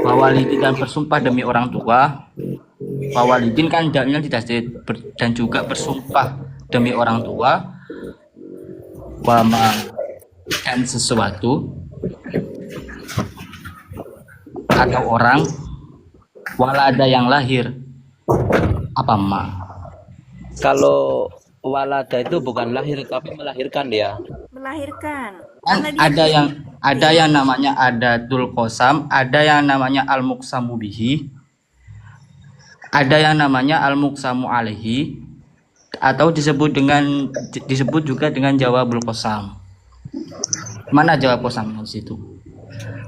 Wawalidi dan bersumpah demi orang tua. Wawalidin kan dalilnya di tasdid dan juga bersumpah demi orang tua, wama dan sesuatu atau orang, walada yang lahir apa ma. Kalau walada itu bukan lahir tapi melahirkan dia. Melahirkan. Kan ada yang namanya adatul qasam, ada yang namanya al muqsamu bihi, ada yang namanya al muqsamu alaihi, atau disebut juga dengan jawabul qasam. Mana jawab qasamnya di situ?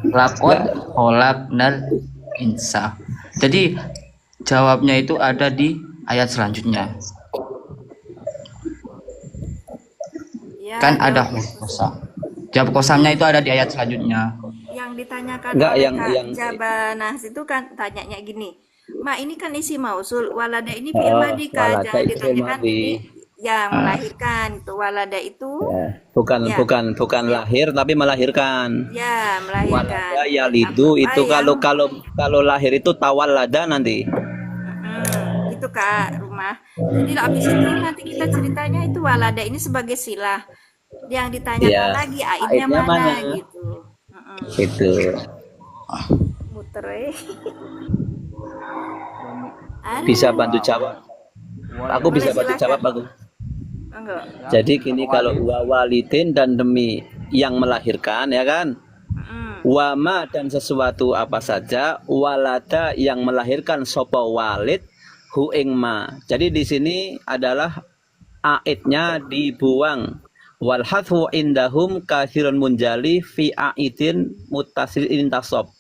Laqad khalaqnal insa. Jadi jawabnya itu ada di ayat selanjutnya. Ya, Kan ada huruf qasam. Jawab qasamnya itu ada di ayat selanjutnya. yang ditanyakan Enggak, oleh yang- Kak yang- Jabanas itu kan tanyanya gini, Ma ini kan isi mausul, walada ini fi'il madi Kak, walada jangan itu fi'il ditanyakan madi. ini yang melahirkan itu walada itu Ya. Bukan Ya. bukan lahir tapi melahirkan. ya melahirkan. Walada yalidu Apa itu yang- kalau lahir itu tawallada nanti. itu Kak rumah. Jadi habis itu nanti kita ceritanya itu walada ini sebagai silah. Yang ditanyakan Iya. lagi aidnya Aidnya mana mana? gitu. Itu. Muter Bisa bantu jawab. Aku Boleh, bisa bantu silakan. jawab aku. Enggak. Jadi gini, kalau walidin dan demi yang melahirkan ya kan. Wama dan sesuatu apa saja, walada yang melahirkan sopo walid hu ing ma. Jadi di sini adalah aidnya dibuang. Wal hadhu indahum kathirun munjali fi aidin mutasil intasob.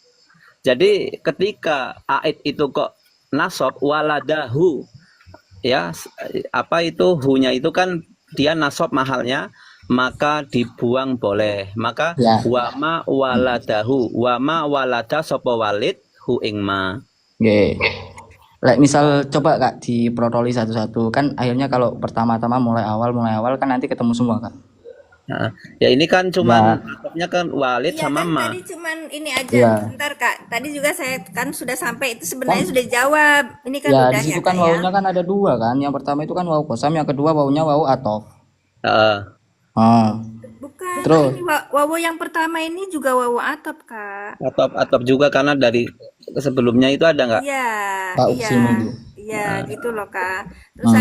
Jadi ketika aid itu kok nasob waladahu, ya apa itu hunya itu kan dia nasob mahalnya, maka dibuang boleh. Maka Ya. wama waladahu, wama walada sopo walid hu ing ma. Oke. Misal coba Kak diprotoli satu-satu, kan akhirnya kalau pertama-tama mulai awal kan nanti ketemu semua Kak. Nah, ya ini kan cuman nasabnya kan walid Iya sama kan ma. tadi cuman ini aja Iya. bentar Kak. Tadi juga saya kan sudah sampai itu sebenarnya sudah jawab. Ini kan Ya udah di situ ya kan Kak ya. wawunya kan ada dua kan. Yang pertama itu kan wawu qasam, yang kedua wawunya wawu atof. Heeh. Bukan. Terus? Ini wawu yang pertama ini juga wawu atop Kak. Atop juga karena dari sebelumnya itu ada nggak? Iya, Pak iya. Uksimu dulu. Iya, gitu loh Kak. Terus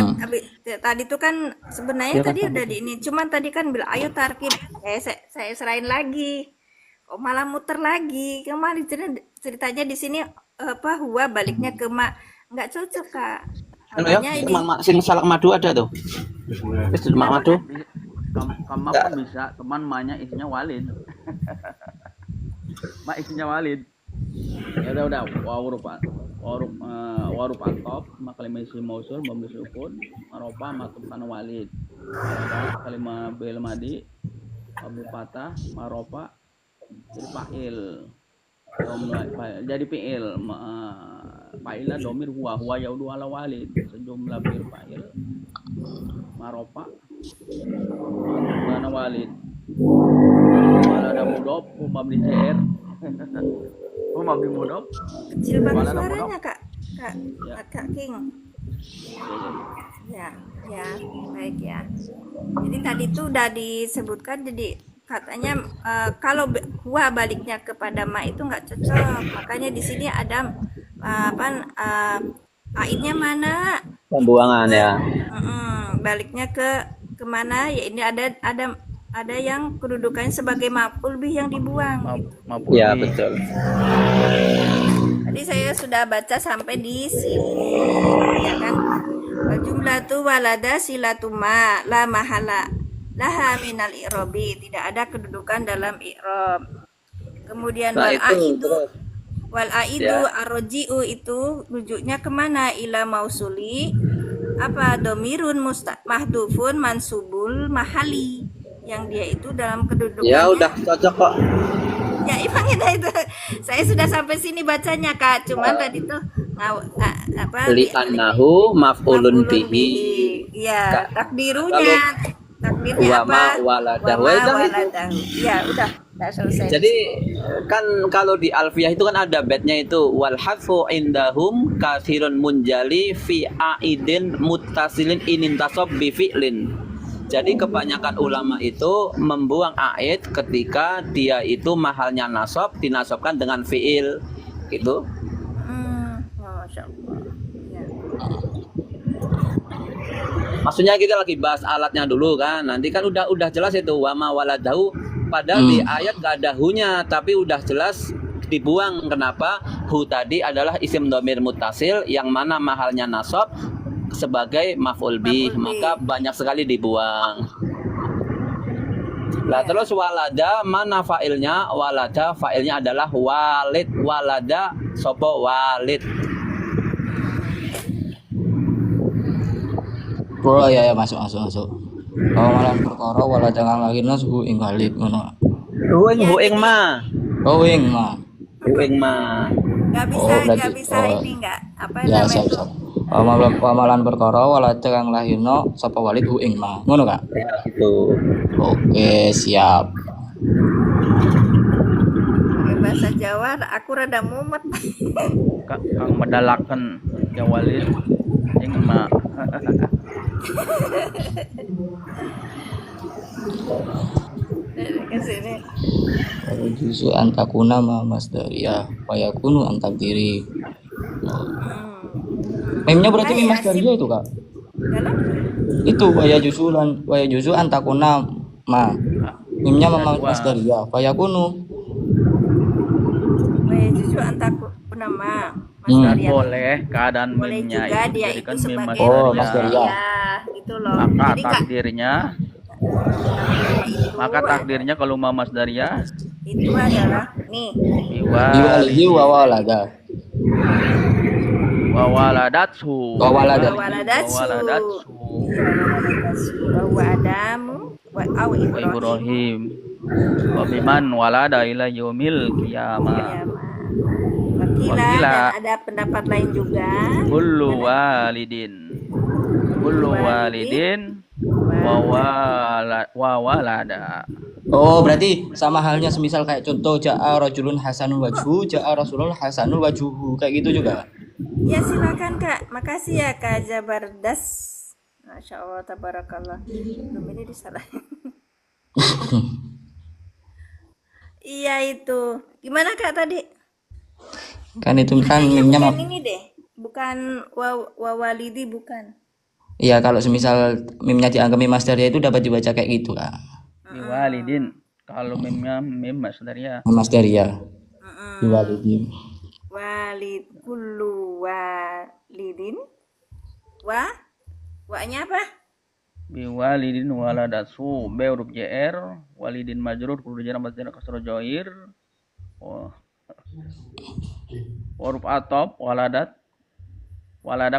tadi tuh kan sebenarnya tadi udah di ini. Cuman tadi kan bilang ayo tarkib. Saya serahin lagi. Kok malah muter lagi? Kemarin ceritanya di sini apa huwa baliknya ke ma. Nggak cocok Kak. Anu ya, Makanya ini sing salak madu ada tuh. Wis mak madu. Kamu pun bisa, teman mahnya isinya walid. Mak isinya walid. Ya udah waruf atof makalimah isi mausul mabni sukun marofa matub kana walid. Ada kalimah bil madi mabni patah marofa jadi fa'il. Jadi fi'il fa'ilnya domir huwa yaudu ala walid sejumlah bil fa'il marofa kana walid. Ada mudhof mabni CR. Mabni mudhof. kecil banget Mana ada suaranya Kak. Kak King. Ya, baik ya. Jadi tadi tuh udah disebutkan, jadi katanya kalau huwa baliknya kepada ma itu nggak cocok. Makanya di sini ada aidnya mana? Pembuangan ya. Baliknya ke kemana? Ya ini ada yang kedudukannya sebagai maf'ul bih yang dibuang. Gitu. Ya betul. Tadi saya sudah baca sampai di sini, ya kan? Jumlah tu walada silatuma la mahala laha minal i'robi, tidak ada kedudukan dalam i'rob. Kemudian Nah, itu terus. wal aidu arrojiu itu rujuknya kemana? Ila mausuli apa domirun mahdufun mansubul mahali, yang dia itu dalam kedudukannya. Ya udah cocok kok. Ya emang itu saya sudah sampai sini bacanya Kak, cuman tadi tuh Li annahu maf'ulun bihi. Ya takdirunya Takdirnya Wa ma apa? waladahu. Wama Itu. waladahu. Ya udah selesai. Jadi kan kalau di Alfiyah itu kan ada bednya itu wal hadfu indahum kathirun munjali fi aidin muttasilin inintasab bi fi'lin. Jadi kebanyakan ulama itu membuang aid ketika dia itu mahalnya nasab dinasabkan dengan fi'il gitu. Masya Allah. Ya. Maksudnya kita lagi bahas alatnya dulu kan. Nanti kan udah jelas itu wama waladahu. Padahal di ayat gak ada hunya, tapi udah jelas dibuang. Kenapa? Hu tadi adalah isim dhamir muttasil yang mana mahalnya nasab sebagai maf'ul bih, maka banyak sekali dibuang. Lah terus walada mana fa'ilnya? Walada fa'ilnya adalah walid. Walada sopo walid. Oh ya masuk. Kalau malam perkara wala jangan lagi nasu ing walid ngono. Hu ing ma. Oh ing ma. Hu ing ma. Nggak bisa ini nggak apa Ya namanya siap. Pamalan perkara wala jangan lahirno sapa walid hu ing ma. Ngono Kak? Ya gitu. Oke, siap. pakai bahasa Jawa. Aku rada mumet. Kang medalaken ya walid ing ma. Ke sini. Kalau juzu antakuna ma masdariyah fayakunu antakdiri. Memnya berarti mim masdariyah itu Kak? Dalam Itu waya juzu antakuna ma. Mimnya ma masdariyah fayakunu. jujur antaku nama Mas Dan Arya. boleh keadaan Boleh mimnya juga itu dia dijadikan itu mim sebagai Oh, masdariyah. masdariyah. ya gitu loh. Maka Jadi nggak takdirnya itu, maka takdirnya kalau ma masdariyah itu adalah nih Biwalihi wa walada. wa waladatsu Wa walada. waladatu wa adamu wa au wa Ibrahim. Ibrahim wa biman walada ila yaumil qiyamah. Ya, Wakila Wakila. dan ada pendapat lain juga. Kullu walidin wa walada. Oh, berarti sama halnya semisal kayak contoh ja'a rajulun hasanul wajhu, ja'a rasulul hasanul wajhuhu, kayak gitu juga. Ya silakan Kak. Makasih ya Kak Jabardas. Masya Allah tabarakallah. Belum ini disalahin. Iya itu. Gimana Kak tadi? Kan itu kan Kayaknya mimnya bukan ini deh. Bukan wawalidi bukan. iya kalau semisal mimnya dianggap mim masdariyah itu dapat dibaca kayak gitu, Kak. Biwalidin. Kalau mimnya mim masdariyah. Mim masdariyah. Biwalidin. Walid kullu walidin. Wa-nya apa? Biwalidin waladatsu be huruf JR, walidin majrur kudu jar masdar kasra jair. Oh. Huruf atop walada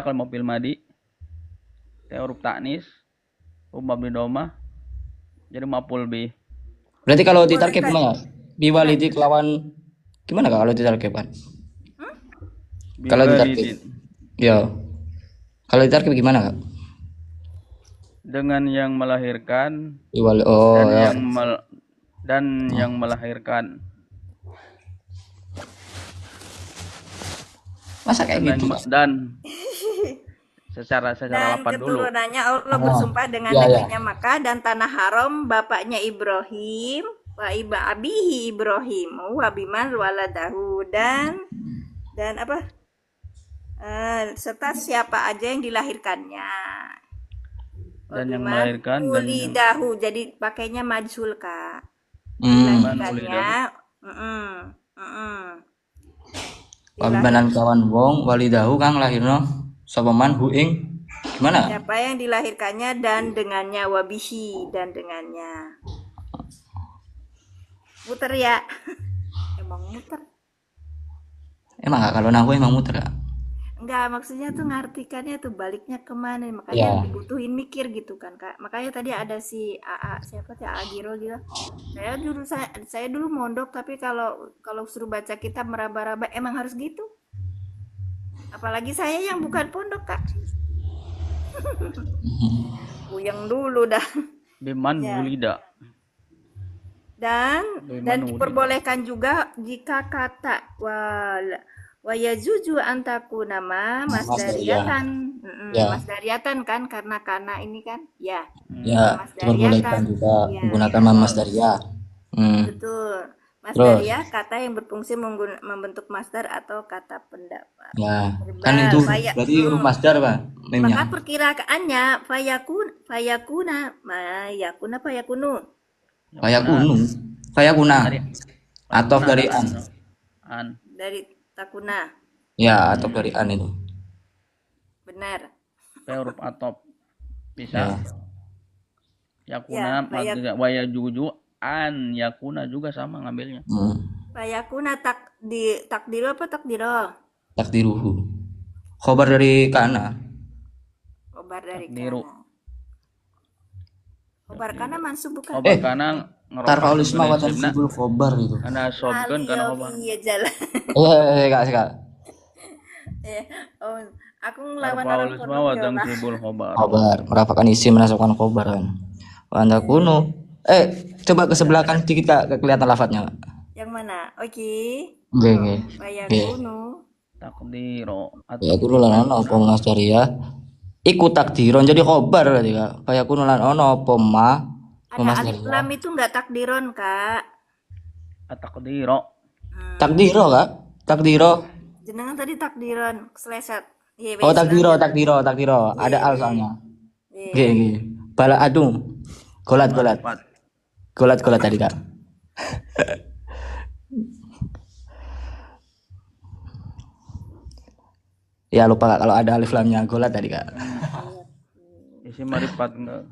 kalau mobil madi. Te huruf taknis, huruf mabni dhamma. Jadi maf'ul bih. Berarti kalau ditarkib gimana? Biwalidi lawan gimana Kak kalau ditarkib kan? Kalau ditarkib. Ya. Kalau ditarkib gimana, Kak? Dengan yang melahirkan Oh, dan ya. yang melahirkan. Masa kayak gitu, Kak? Dan secara Dan lapan dulu. keturunannya Allah bersumpah dengan Ya, ya. negerinya Makkah dan tanah haram bapaknya Ibrahim wa iba abihi Ibrahim wa biman waladahu dan apa serta siapa aja yang dilahirkannya Dan yang melahirkan dan yang- ulidahu jadi pakainya majhul Kak Hmm. dilahirkannya Pabibanan kawan wong walidahu kang lahirno sapa man hu ing gimana? siapa yang dilahirkannya dan dengannya wabihi dan dengannya muter ya emang muter Emang Kak kalau nahu emang muter, Kak? enggak maksudnya tuh ngartikannya tuh baliknya kemana makanya Ya. dibutuhin mikir gitu kan Kak makanya tadi ada si AA siapa sih AA Giro gitu saya dulu mondok tapi kalau suruh baca kitab meraba-raba emang harus gitu apalagi saya yang bukan pondok Kak puyeng dulu dah Biman Ya. wulida. Dan Biman wulida. diperbolehkan juga jika kata wa yajuju antakuna ma masdariyatan. Ya. Masdariyatan kan karena ini kan ya. Ya, diperbolehkan juga Ya. menggunakan mamas daria. Betul. Masdaria kata yang berfungsi membentuk masdar atau kata pendapat. Ya, kan itu berarti huruf masdar, Pak. Maka Memnya. perkiraannya fayakuna mayakuna fayakunu. Fayakuna. Atau dari an. An. Dari takuna. Ya, atau dari an itu. Benar. Huruf atop. Bisa. Ya, Yakuna tidak waya juju an yakuna juga sama ngambilnya. Fayakuna takdiru apa takdiro? Takdiruhu. Khobar dari kana. Khobar dari Takdiru. kana. Khobar kana mansub bukan? Khobar kana Tarfaul isma wa tansibul khobar itu. Karena sobkan karena khobar. Iya jalan. Kak. Oh, aku ngelawan orang Tarfaul isma wa pondok ya, Pak. tansibul khobar. Khobar, merapakan isi menasukkan khobar kan. Wa anta kunu. Coba ke sebelah kan sedikit Kak, kelihatan lafadznya. Yang mana? Oke. Nggih. Fayakunu. Takdiro. Ya kudu lan ono apa mas daria. Iku takdiron jadi khobar berarti Kak. Kaya kudu lan ono apa ma. Ada alif lam itu enggak takdiron, Kak. Takdiro. Takdiro Kak. Takdiro. Jenengan tadi takdiron seleset. Iya, Oh takdiro. Ada al soalnya. Nggih. Bala adung. Golat tadi Kak. Ya lupa Kak kalau ada alif lamnya golat tadi Kak. Isim marifat enggak.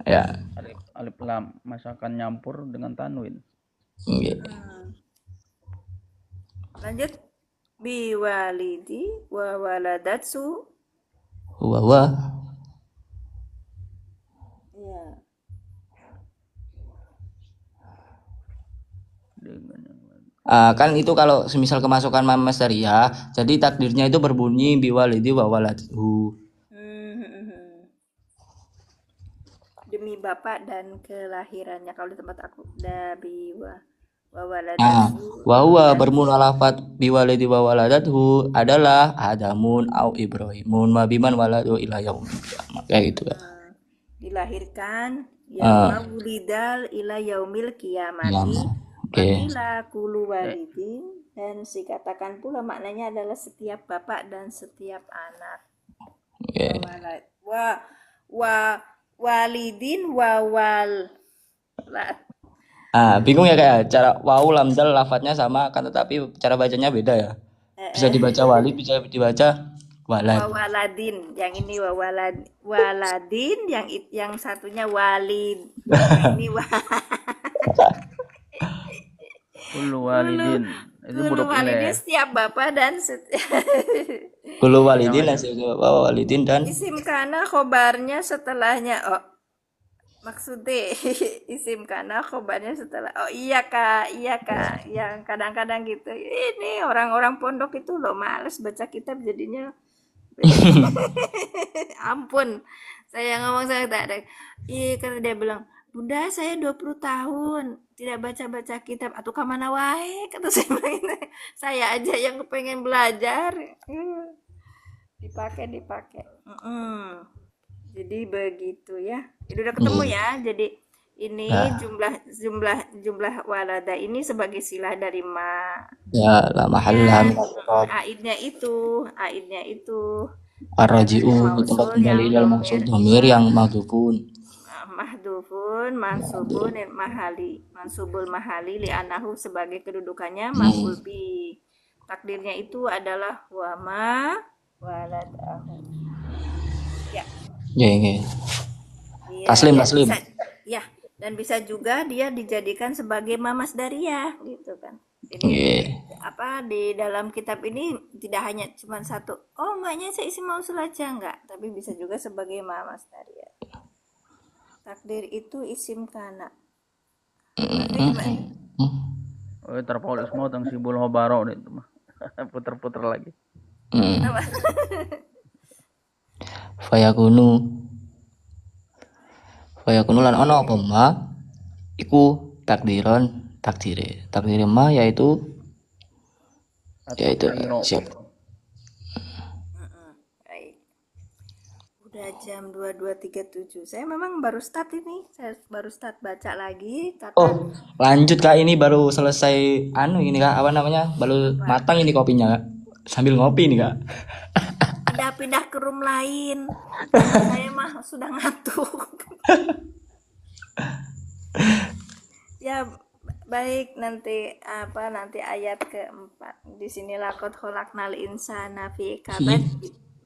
Ya. Alif lam masakan nyampur dengan tanwin. Nggih. Lanjut. Biwalidi wa waladatsu. Wa. Ya. Kan itu kalau semisal kemasukan mamas daria, jadi takdirnya itu berbunyi biwalidi wa waladhu. Demi bapak dan kelahirannya. Kalau di tempat aku dabi wa waladatu. Wa huwa bermula lafat biwalidi wa waladhu adalah Adamun au Ibrahimun wa biman waladu ila yaumil qiyamah. Kayak gitu kan. Dilahirkan ya wulidal ila yaumil qiyamati. Bila kulu walidin, dan dikatakan pula maknanya adalah setiap bapak dan setiap anak. Walidin wawal. Bingung ya kayak cara wau lamdal lafadznya sama kan tetapi cara bacanya beda ya. Bisa dibaca wali, bisa dibaca walad. Waladin, yang ini waladin, yang satunya walid. Ini Kullu walidin. Itu huruf walidin setiap bapak dan Kullu walidin walidin dan isim kana khobarnya setelahnya. Oh, maksudnya isim kana khobarnya setelah. Oh iya kak, yang kadang-kadang gitu. Ini orang-orang pondok itu loh males baca kitab jadinya. Ampun, saya ngomong saya tak ada. Iya karena dia bilang, Bunda saya 20 tahun tidak baca-baca kitab. Atau kemana wae kata saya bilang. Saya aja yang pengen belajar. Dipakai. Jadi begitu ya. Itu udah ketemu ya. Jadi ini jumlah walada ini sebagai silah dari ma. Ya la mahallah. Aidnya itu Ar-raji'u tempat kembali dalam maksud dhamir yang mahdhufun. Mahdhufun mansubun mansubul mahali li anahu sebagai kedudukannya maf'ul bi. Takdirnya itu adalah wa ma waladahu. Ya. Taslim. Ya, dan bisa juga dia dijadikan sebagai mamas dariyah gitu kan. Ini di dalam kitab ini tidak hanya cuma satu. Oh, maknya saya isi mausul aja enggak, tapi bisa juga sebagai mamas dariyah. Takdir itu isim kana. Terpaul semua tentang sibul hobaro itu mah. Puter-puter lagi. Fayakunu lan ono apa ma iku takdire ma yaitu At-takdiru. siap. Baik. Udah jam 22.37. Saya memang baru start ini. Saya baru start baca lagi karena Oh, lanjut Kak, ini baru selesai ini Kak, apa namanya? Baru matang ini kopinya Kak. Sambil ngopi nih Kak. pindah-pindah ke room lain. Saya mah sudah ngantuk. Ya, baik, nanti ayat keempat. Di sini lakot kholaqnal insana fi kabad.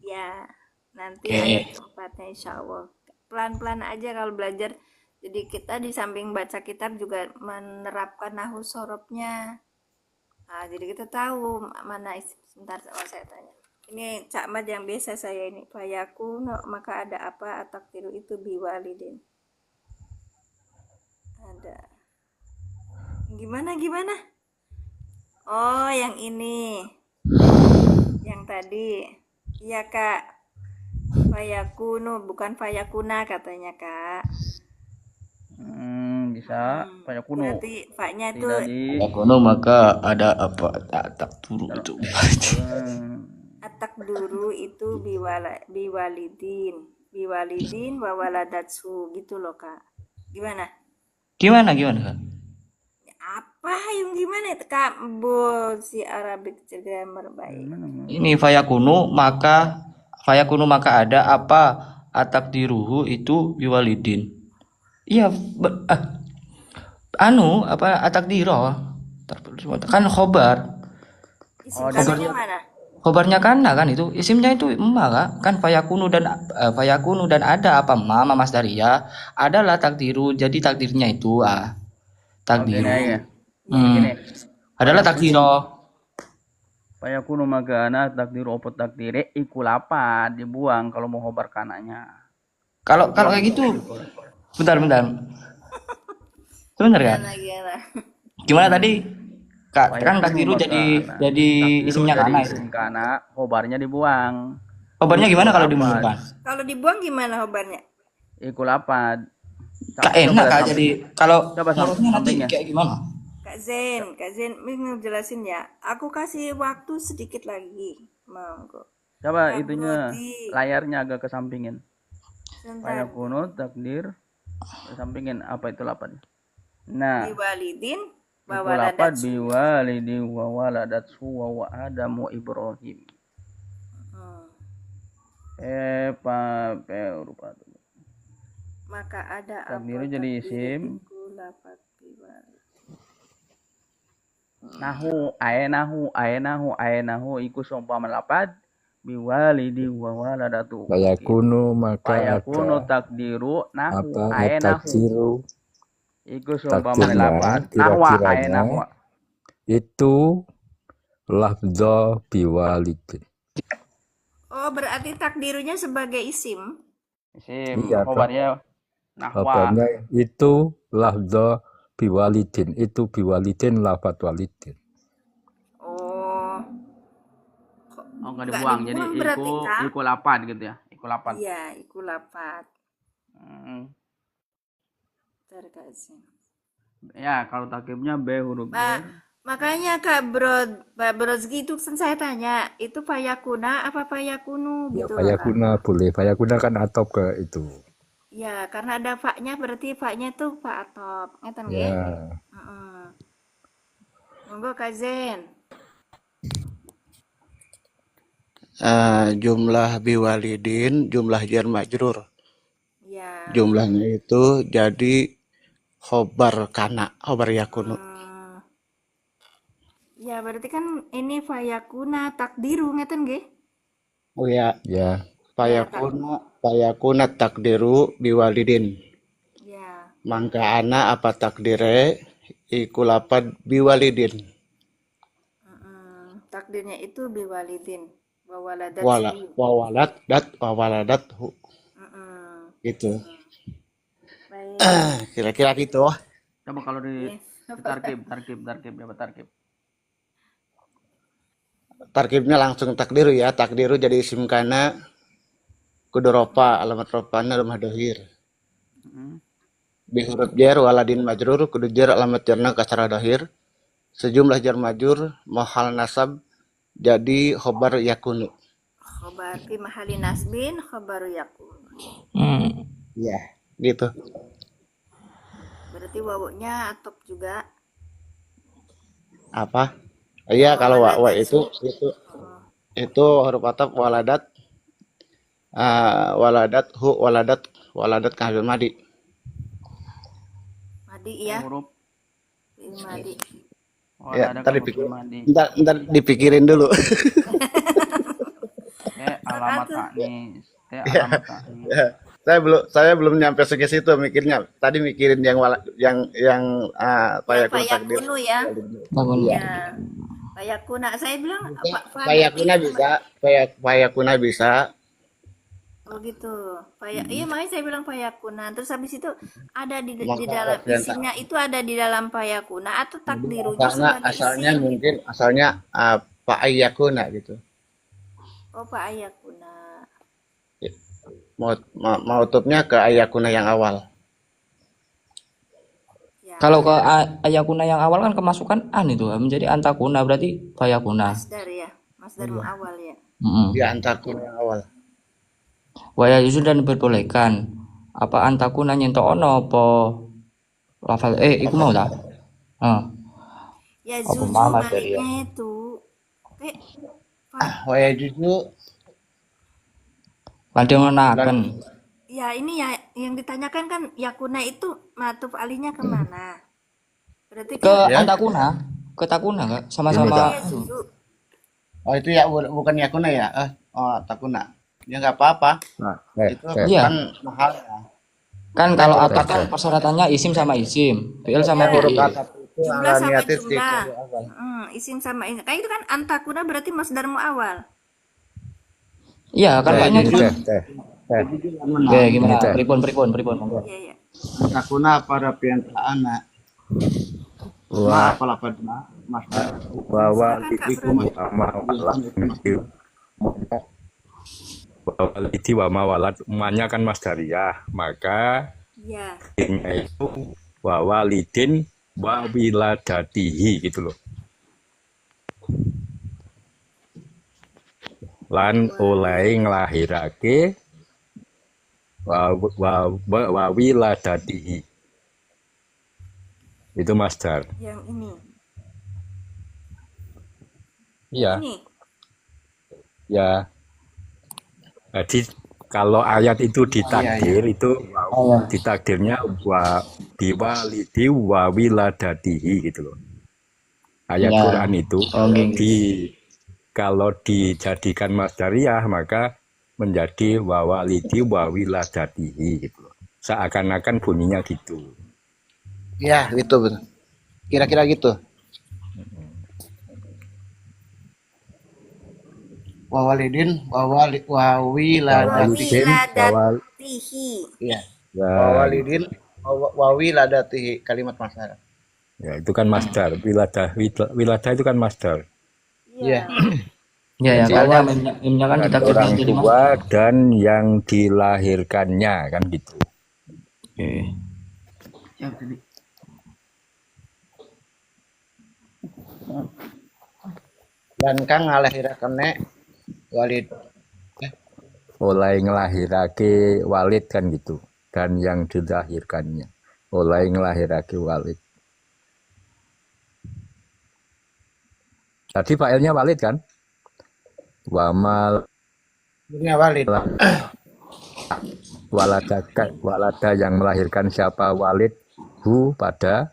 Ya, nanti Oke. ayat keempatnya insya Allah. Pelan-pelan aja kalau belajar. Jadi kita di samping baca kitab juga menerapkan nahwu sorobnya. Nah, jadi kita tahu mana sebentar saya tanya. Ini Cak Mat yang biasa saya ini. Fayakunu maka ada apa ataktiru itu biwalidin. Ada. Gimana? Oh, yang ini. Yang tadi. Iya, Kak. Fayakunu bukan fayakuna katanya, Kak. Bisa fayakunu. Berarti fa-nya itu Tidak di Fayakunu maka ada apa takduru itu. atakduru itu biwalidin wa waladatsu gitu loh, Kak. Gimana? Gimana Kak? Apa yang gimana itu, Kak? Bu si Arabic grammar baik. Ini fayakunu maka ada apa atakdiruhu itu biwalidin. Iya, apa atakdiro kan khobar. Isim kabarnya mana? Khobarnya kan itu isimnya itu emma kan fayakunu dan ada apa ma mas daria adalah takdiru, jadi takdirnya itu takdiru. ya. Hmm. Adalah takdiro. Fayakunu maka ana takdiru opo takdire iku lapat dibuang kalau mau khobar kananya. Kalau kayak gitu, bentar. Sebentar kan? Gimana tadi? Kak, kan takdiru jadi isimnya kana itu. Isim kana, khobarnya dibuang. Khobarnya gimana kalau dimunculkan? Kalau dibuang gimana khobarnya? Iku lapat. Kak enak Kak, jadi kalau Coba menurutnya nanti sampingnya. kayak gimana? Kak Zen, ini jelasin ya. Aku kasih waktu sedikit lagi. Monggo. Coba Kak itunya Brodi. layarnya agak kesampingin. Sebentar. Fayakunu takdir kesampingin apa itu lapan. Nah, Biwalidin wa iku lapat waladatsu. biwalidi wa waladatsu wa Adamu Ibrahim. Rupa. Maka ada apa? Takdiru jadi isim. Iku lapat biwalid. Aenahu iku seumpama lapat biwalidi wa waladatu. Fayakunu maka Fayakunu ada takdiru nahu apa aenahu. takdiru Iku seumpama takdirnya, lapat nahwa kira-kiranya aenahu. itu lafdho biwalidin. Oh, berarti takdirunya sebagai isim. Isim Iya, khobarnya nahwa. Kabarnya itu lafdho biwalidin, itu biwalidin lafad walidin. Oh. Oh, nggak dibuang. Jadi berarti, Kak. iku lapat gitu ya. Iku lapat. Iya, iku lapat. Terkasih. Ya, kalau takibnya B huruf B. Makanya Kak Brozgi itu kan saya tanya, itu fayakuna apa fayakunu Ya, gitu loh, Kak. fayakuna boleh. Fayakuna kan atop ke itu. Ya, karena ada fa-nya berarti fa-nya itu fa atop. Ngeten nggih? Ya. Heeh. Monggo Kak Zen. Jumlah biwalidin, jumlah jar majrur. Ya. Jumlahnya itu jadi khobar kana, khobar yakunu. Ya, berarti kan ini fayakuna takdiru ngeten nggih? Oh ya, Ya. fayakuna takdiru biwalidin. Ya. Mangka ana apa takdire iku lapat biwalidin. Takdirnya itu biwalidin. Wawaladat gitu. Baik. Kira-kira gitu. Coba kalau di tarkib dapat tarkib. Tarkibnya langsung takdiru ya. Takdiru jadi isim kana kudu ropa, alamat ropana rumah dohir. Bi huruf jar waladin majrur kudu jar alamat jarna kasrah dhahir. Sejumlah jar majrur mahal nasab jadi khobar yakunu. Khobar fi mahali nasbin khobaru yakun. Iya, gitu. Berarti wawunya atop juga. Apa? Iya, kalau wa Waladat itu huruf atap waladat waladat kahwil madi. madi ya. Huruf Fi'il madi. Ya, walada ntar kalimah dipikir, fi'il madi. ntar dipikirin dulu. Alamat taknis. Alamat taknis. Ya, saya belum nyampe ke situ mikirnya. Tadi mikirin yang fayakun takdir. Fayakunu ya. Bangun. Ya. Fayakuna. Saya bilang Pak Fayakuna bisa, fayakuna bisa. Oh gitu. Iya makanya saya bilang payakuna. Terus habis itu ada di Maka dalam perintah. isimnya itu ada di dalam payakuna atau takdirunya sebagai Asalnya isim. mungkin asalnya fayakuna gitu. Oh payakuna. Mau tutupnya ke ayakuna yang awal. Ya. Kalau ke ayakuna yang awal kan kemasukan an itu menjadi antakuna berarti fayakuna. Masdar ya. Masdar awal ya. Di antakuna yang awal. Waya yusun dan diperbolehkan. Apa antakuna nyentok ono apa lafal iku mau tak? Ya Apa zuzu mama dari ya? baliknya itu. Waya juju Pada ngonaken. Ya ini ya yang ditanyakan kan yakuna itu matuf alihnya kemana? Berarti Ke kan antakuna, ke takuna enggak? Sama-sama. ya zuzu. Oh itu ya bukan yakuna ya? Takuna. Ya nggak apa-apa. Nah, Itu Iya. kan mahalnya. Kan kalau atak kan persyaratannya isim sama isim, fi'il sama Huruf fi'il. atap itu Jumlah sama alaniatis di jumlah. awal. Isim sama ini. Kayak itu kan antakuna berarti masdar awal. Iya, kan banyak kan. Gimana? Teh. Pripun. Iya iya. Takuna para pianta anak. Wa Apa pada masdar. wawalidi wa mawalat umanya kan masdariyah, maka Iya. ini itu wawalidin wa wiladatihi gitu loh. Lan oleh nglahirake wa wiladatihi. Itu masdar. Yang ini. Iya, Ini. ya. Jadi kalau ayat itu ditakdir itu ditakdirnya wa biwalidi wa wiladatihi gitu loh. Ayat Ya. Quran itu Oke. kalau dijadikan masdariyah maka menjadi wa walidi wa wiladatihi gitu loh. Seakan-akan bunyinya gitu. Ya gitu betul. Kira-kira gitu. Wawalidin wawiladatihi. Wiladatihi. Iya. Ya, Wawalidin wawiladatihi kalimat masdar. ya itu kan masdar. Wiladah itu kan masdar. Iya. Ya, karena mimnya kan Dan ditakdirkan orang jadi tua dan yang dilahirkannya kan gitu. Oke. Dan kang ngalahirakannya walid. Oleh ngelahirake walid kan gitu. Dan yang dilahirkannya. Oleh ngelahirake walid. Tadi failnya walid kan? Wamal Dunia walid. walada yang melahirkan siapa walid hu pada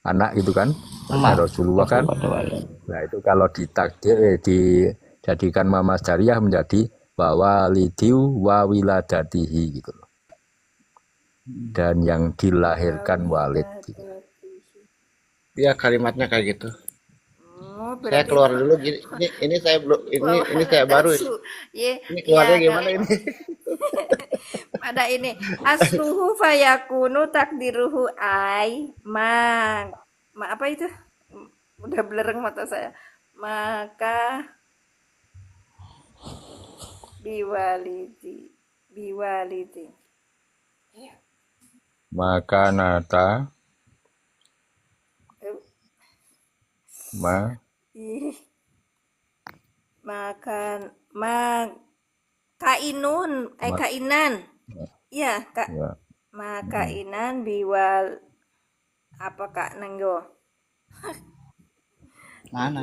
anak itu kan? Rasulullah kan? Nah itu kalau ditakdir dijadikan mama syariah menjadi wawalidiu wawiladatihi gitu loh. Dan yang dilahirkan walid gitu. Iya kalimatnya kayak gitu. Oh, Saya berarti keluar dulu gini. Ini saya belum ini saya baru. Ini keluarnya gimana ini? Pada ini asluhu fayakunu takdiruhu ai ma apa itu? Udah belereng mata saya. Maka biwalidi. Makanata. Eh, Ma. ih, makan ma kainun Ma. kainan. Iya, Kak. Ya. Makainan biwal apa Kak Nenggo? Mana?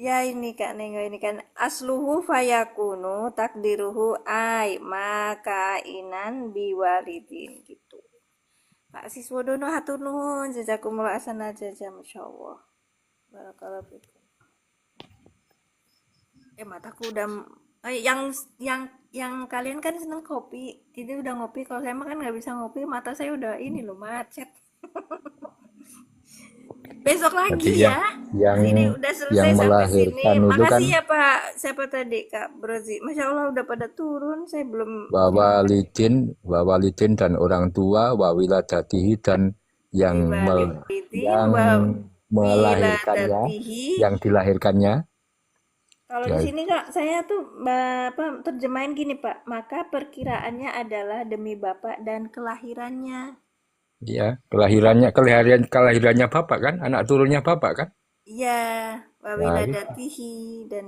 Ya ini Kak Nenggo ini kan asluhu fayakunu takdiruhu ai makainan biwalidin gitu. Pak Siswodono hatur nuhun jazakumullah asana jaza masyaallah. Barakallahu fikum. Mataku udah yang kalian kan seneng kopi. Ini udah ngopi. Kalau saya mah kan nggak bisa ngopi, mata saya udah ini loh macet. Besok Jadi lagi ya. Ini udah selesai yang sampai sini. melahirkan itu kan Makasih ya Pak. Siapa tadi Kak Brozi? Masya Allah udah pada turun. Saya belum terima kasih. wawalidin dan orang tua, wawiladatihi dan yang Biwalidin yang wa melahirkannya, wiladatihi. yang dilahirkannya. Kalau di Ya, sini Kak, saya tuh apa terjemahin gini Pak. Maka perkiraannya adalah demi bapak dan kelahirannya. ya, kelahirannya bapak kan, anak turunnya bapak kan. Iya, Nah, wawiladatihi dan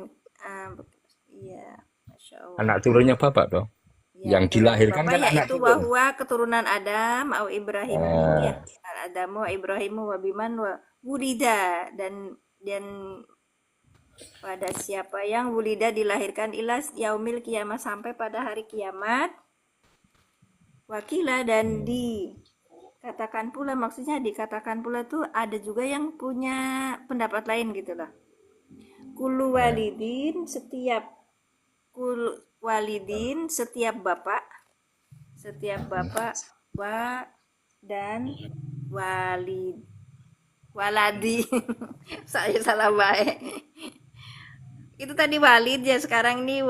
iya, masya Allah. anak turunnya bapak toh. Ya, Yang demi dilahirkan bapak kan anak yaitu turun. bahwa keturunan Adam au Ibrahim ya. Nah, Adamu wa Ibrahimu wa biman wa wulida dan pada siapa yang wulida dilahirkan ilas yaumil kiamat sampai pada hari kiamat. Wakila dan dikatakan pula, maksudnya dikatakan pula tuh ada juga yang punya pendapat lain gitu lah. Kulu walidin setiap bapak wa dan waladi saya salah baik. Itu tadi walid ya, sekarang ini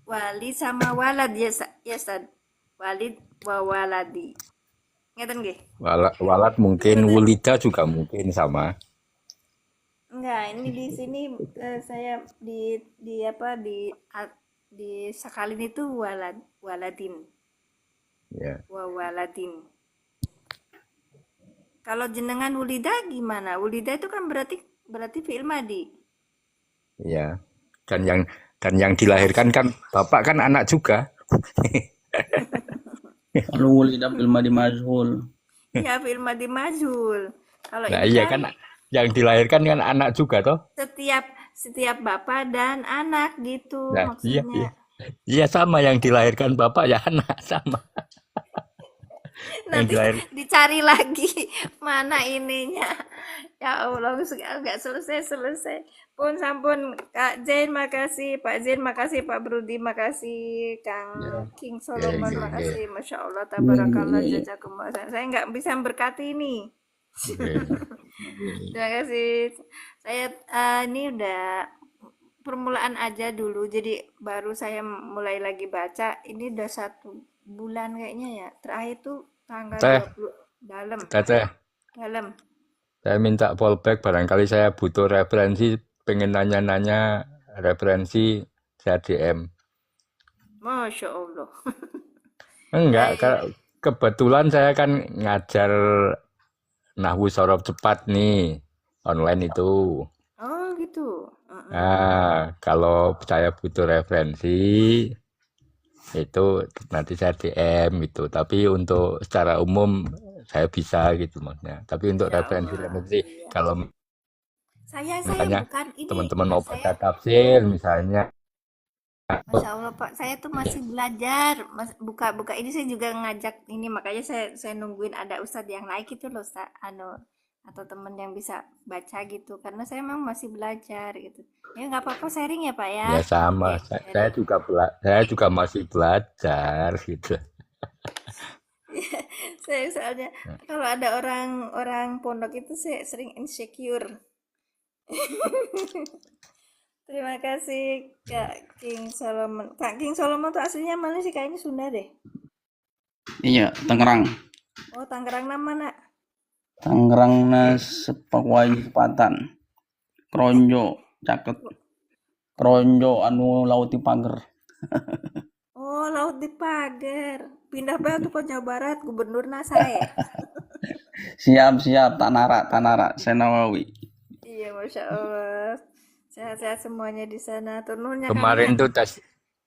walid sama walad ya Ustaz. Walid wa waladi. Ngeten nggih? walat mungkin, wulida juga mungkin sama. Enggak, ini di sini saya di sakalin itu waladin. Ya, Wa waladin. Kalau jenengan wulida gimana? Wulida itu kan berarti fi'il madi. ya. Dan yang dilahirkan kan bapak kan anak juga. Kalau wulida fil madi majhul. Iya, fi'il madi majhul. Kalau Nah, ini iya kan kan yang dilahirkan kan anak juga toh. setiap bapak dan anak gitu Nah, iya, maksudnya. iya. Iya sama, yang dilahirkan bapak ya anak sama. Yang Nanti dilahir dicari lagi mana ininya. Ya Allah, nggak selesai. Pun sampun Kak Zain makasih, Pak Zain makasih, Pak Brudi makasih, Kang King Solomon Oke, makasih. Masya Allah, tabarakallah, jazakumullah. Saya nggak bisa berkati ini. oke. Terima kasih. Saya ini udah permulaan aja dulu, jadi baru saya mulai lagi baca. Ini udah 1 bulan kayaknya ya. Terakhir tuh tanggal Teh, 20 dalam. Teteh, saya minta fallback, barangkali saya butuh referensi, pengen nanya-nanya referensi, saya DM. Masya Allah. Enggak, Baik. kebetulan saya kan ngajar nahwu sorof cepat nih, online itu. Oh gitu. Nah, kalau saya butuh referensi, itu nanti saya DM gitu. Tapi untuk secara umum saya bisa gitu maksudnya. Tapi untuk Ya referensi Allah. referensi, Iya. kalau Saya misalnya bukan ini. teman-teman mau baca Saya tafsir misalnya, Masya Allah Pak, saya tuh masih belajar. Buka ini saya juga ngajak ini, makanya saya nungguin ada ustadz yang naik itu loh, Ustaz, atau temen yang bisa baca gitu. Karena saya memang masih belajar gitu. Ya nggak apa-apa sharing ya Pak ya. ya sama. Oke, Saya sharing. saya juga masih belajar gitu. Saya soalnya kalau ada orang pondok itu saya sering insecure. Terima kasih Kak King Solomon. Kak King Solomon tuh aslinya mana sih? Kayaknya Sunda deh. Iya, Tangerang. Oh, Tangerang mana? Tangerang na sepakwai sepatan. Kronjo, caket. Kronjo anu lauti pager. Oh, Oh, laut di pagar. Pindah Pak untuk Jawa Barat, gubernurnya saya. Siap, tak narak, saya Nawawi. Iya, Masya Allah. Sehat-sehat semuanya di sana. Turunnya Kemarin kami. tuh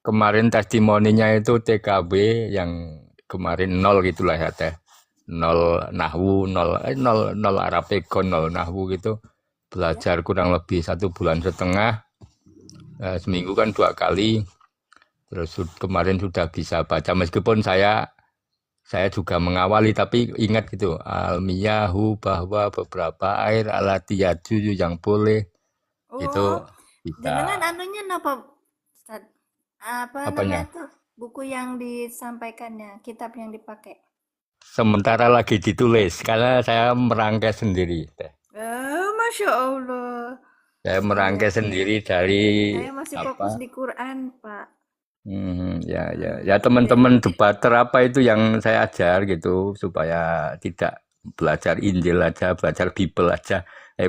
kemarin testimoninya itu TKB yang kemarin nol gitulah ya teh. Nol nahwu, nol Arabikon, nol nahwu gitu. Belajar kurang lebih 1,5 bulan. Seminggu kan 2 kali. Terus kemarin sudah bisa baca meskipun saya juga mengawali tapi ingat gitu almiyahu bahwa beberapa air alatiyaju yang boleh Oh, itu jenengan bisa anunya napa, Ustaz? Apa namanya apanya. tuh? Buku yang disampaikannya, kitab yang dipakai. Sementara lagi ditulis karena saya merangkai sendiri. Oh, Masya Allah. Saya Saya merangkai sendiri dari saya masih apa? fokus di Quran, Pak. Ya teman-teman debater apa itu yang saya ajar gitu supaya tidak belajar Injil aja, belajar Bible aja,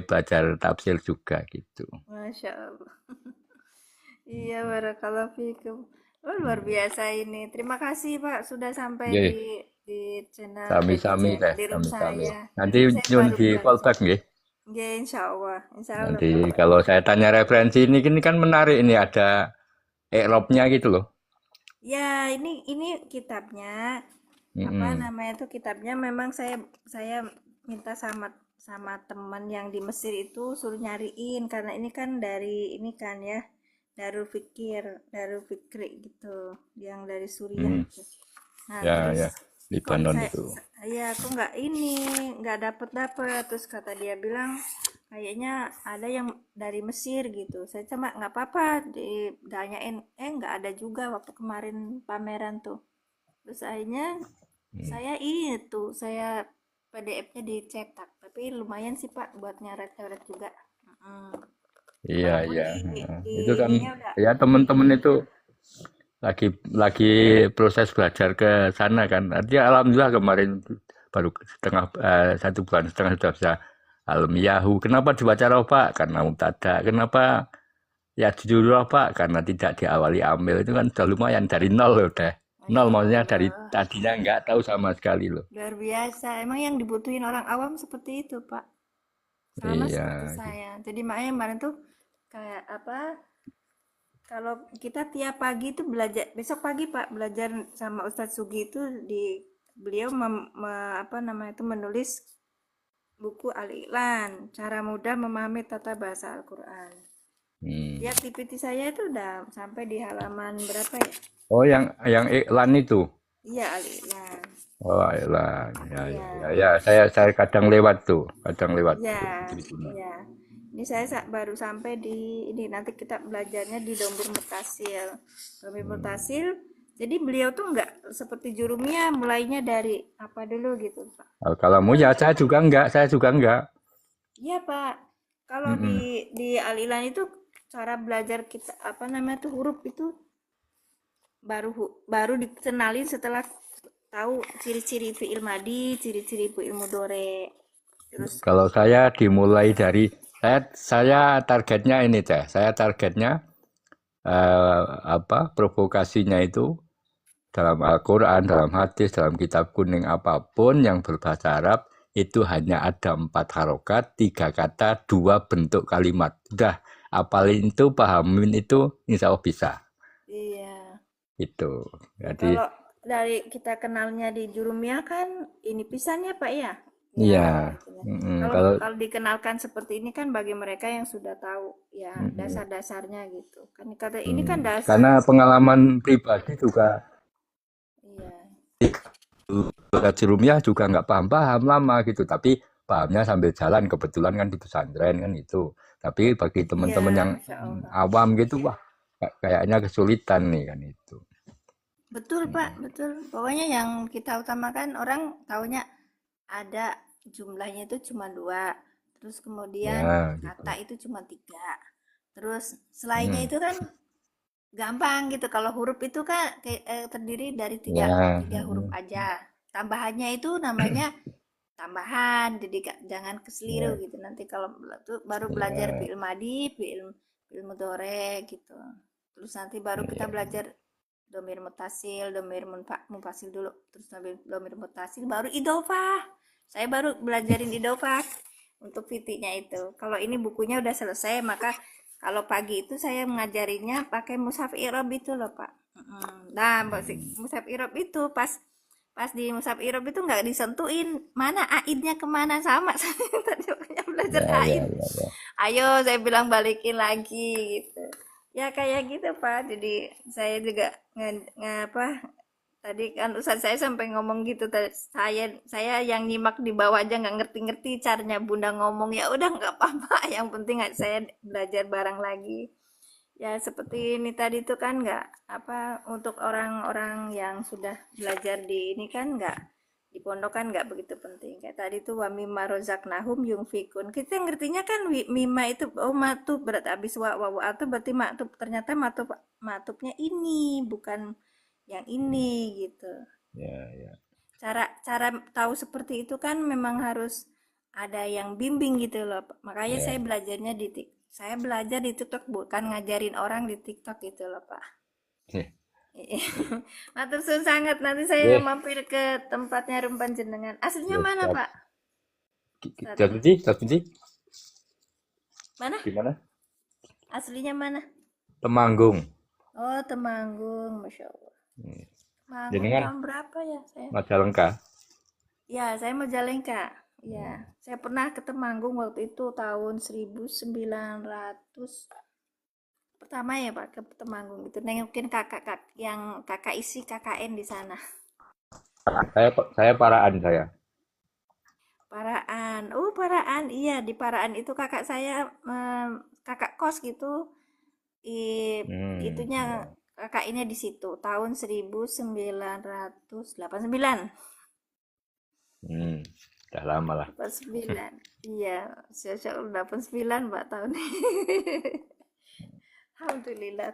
belajar tafsir juga gitu. Masya Allah. Iya, barakallahu fikum. Oh, luar biasa ini. Terima kasih, Pak, sudah sampai Nggih, di channel, di sami-sami channel, teh, di room sami-sami. saya. Nanti Ini saya nyun baru di belajar. callback nggih. Ya, insya Allah. Insya Allah, Nanti Pak. kalau saya tanya referensi ini kan menarik ini ada Eropnya gitu loh. Ya, ini kitabnya. Apa Mm-mm. namanya tuh kitabnya memang saya minta sama teman yang di Mesir itu suruh nyariin karena ini kan dari ini kan ya Darul Fikri gitu yang dari Suriah Hmm, itu. Nah ya terus ya kok Libanon itu. ya aku nggak ini nggak dapet terus kata dia bilang kayaknya ada yang dari Mesir gitu. Saya cuma nggak apa-apa ditanyain nggak ada juga waktu kemarin pameran tuh. Terus akhirnya saya PDF-nya dicetak, tapi lumayan sih Pak buat nyoret-nyoret juga. Mm. Iya Walaupun iya. di Itu kan ininya udah ya teman-teman itu lagi proses belajar ke sana kan. Artinya alhamdulillah kemarin baru 1,5 bulan sudah bisa almiyahu. Kenapa dibaca rofa? Karena mubtada. Kenapa ya jujur rofa? Karena tidak diawali amil. Itu kan sudah lumayan dari nol loh udah. Nol Masya maksudnya dari Allah, tadinya nggak tahu sama sekali loh. luar biasa. Emang yang dibutuhin orang awam seperti itu Pak. Sama Iya. seperti saya. Jadi makanya kemarin tuh kayak apa? Kalau kita tiap pagi itu belajar, besok pagi Pak belajar sama Ustadz Sugi itu beliau apa namanya itu menulis buku Al-Iqlan, cara mudah memahami tata bahasa Al-Quran. Hmm. Lihat di PT saya itu udah sampai di halaman berapa ya? Oh yang iklan itu. Iya, Al-Iqlan. Oh iklan. Ya ya Iya, ya ya. Saya kadang lewat tuh, kadang lewat iya, di sini. iya. Ini saya baru sampai di ini nanti kita belajarnya di Dombir Mutasil. Dombir Mutasil. Jadi beliau tuh nggak seperti Jurumiyah mulainya dari apa dulu gitu, Pak. Kalau ya saya juga enggak. Iya, Pak. Kalau Mm-mm. di Al-Iqlan itu cara belajar kita apa namanya tuh huruf itu baru dikenalin setelah tahu ciri-ciri fi'il madi, ciri-ciri fi'il mudhari. Terus Kalau saya dimulai dari saya targetnya ini teh. Saya targetnya provokasinya itu dalam Al-Quran, dalam hadis, dalam kitab kuning apapun yang berbahasa Arab itu hanya ada 4 harokat, 3 kata, 2 bentuk kalimat. Udah apalin itu, pahamin itu, insya Allah bisa. iya. Itu. Ya Jadi kalau dari kita kenalnya di Jurumiyah kan ini pisannya Pak ya. Ya, iya. itunya. Kalau Kalau kalau dikenalkan seperti ini kan bagi mereka yang sudah tahu ya mm, dasar-dasarnya gitu. Kan kata ini kan dasar. karena pengalaman pribadi juga Iya. belajar Rumiah juga nggak paham-paham lama gitu, tapi pahamnya sambil jalan kebetulan kan di pesantren kan itu. Tapi bagi Iya, teman-teman yang Masya Allah. awam gitu, wah kayaknya kesulitan nih kan itu. Betul Pak, betul. Pokoknya yang kita utamakan orang taunya ada jumlahnya itu cuma dua. Terus kemudian Ya, gitu. kata itu cuma tiga. Terus selainnya Hmm. itu kan gampang gitu. Kalau huruf itu kan terdiri dari Ya, tiga huruf aja. Tambahannya itu namanya tambahan. Jadi jangan ya, keseliru gitu. Nanti kalau baru belajar ya, fi'il madi, fi'il mudhore gitu. Terus nanti baru kita ya. belajar domir mutasil, domir munfasil dulu, terus domir mutasil, baru idofah. Saya baru belajarin idofah untuk fitinya itu. Kalau ini bukunya udah selesai, maka kalau pagi itu saya mengajarinya pakai mushaf i'rab itu loh Pak. Nah, mushaf i'rab itu pas di mushaf i'rab itu nggak disentuhin mana aidnya kemana, sama saya tadi makanya belajar Ya, ya, aid. ya, ya. Ayo saya bilang balikin lagi gitu. Ya kayak gitu Pak. Jadi saya juga apa tadi kan Ustaz saya sampai ngomong gitu, saya yang nyimak di bawah aja nggak ngerti-ngerti caranya Bunda ngomong, ya udah nggak apa-apa, yang penting saya belajar bareng lagi. Ya seperti ini tadi itu kan nggak apa, untuk orang-orang yang sudah belajar di ini kan nggak di pondok kan nggak begitu penting. Kayak tadi tuh wa mimma rozaqnahum yunfikun. Kita ngertinya kan mimma itu oh matub, berarti habis wa atub berarti matub. Ternyata matubnya ini bukan yang ini gitu. Ya, ya. Cara tahu seperti itu kan memang harus ada yang bimbing gitu loh. Makanya Ya. saya belajar di TikTok, bukan ngajarin orang di TikTok gitu loh Pak. Matur suwun sangat, nanti saya Oke. mampir ke tempatnya rumpan jenengan. Aslinya Ya, mana siap. Pak? Tapi Mana? gimana? Aslinya mana? Temanggung. Oh Temanggung, Masya Allah. Temanggung Jenengan tahun berapa ya saya? Majalengka. Ya saya Majalengka. Ya, saya pernah ke Temanggung waktu itu tahun 1900 pertama ya Pak ke Temanggung itu, nengokin kakak yang kakak isi KKN di sana. Saya Paraan saya. Paraan, Paraan, iya di Paraan itu kakak saya kakak kos gitu, itunya Ya. kakak ini di situ tahun 1989. Udah lama lah. 89. Iya, saya 89 Pak tahun ini. Alhamdulillah,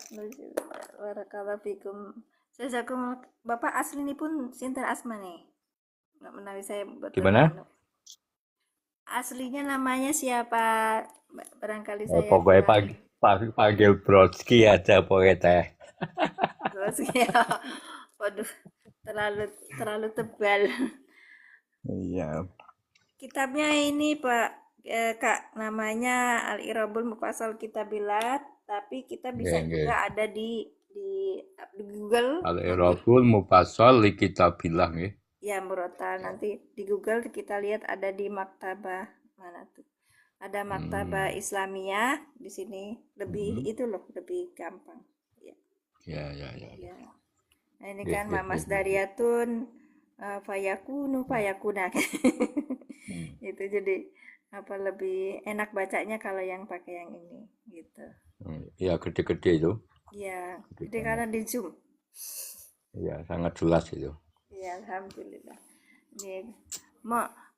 barakallahu fikum. Jazakum. Bapak asli ini pun sinten asma nih. Nggak menawi saya betul. Gimana? Aslinya namanya siapa? Barangkali Oh, saya pokoknya kurang. panggil Brodsky aja pokoknya teh. Terus ya, waduh, terlalu tebal. Iya. Kitabnya ini Pak, Kak, namanya Al-Irabul Mufassal Kitabilat, tapi kita bisa Nggih, nggih. juga ada di Google. Al-Irabul Mufassal li Kitabillah nggih. Ya, murotal. Nanti di Google kita lihat ada di maktabah mana tuh. Ada maktabah Islamiyah di sini, lebih itu loh, lebih gampang. Ya. Ya. Ya. Nah, ini Nggih, kan nggih, Mamas nggih. Daryatun fayakunu fayakuna. Itu jadi apa lebih enak bacanya kalau yang pakai yang ini gitu. Ya gede-gede itu. Ya, jadi karena di Zoom. Ya sangat jelas itu. Ya, alhamdulillah. Nih,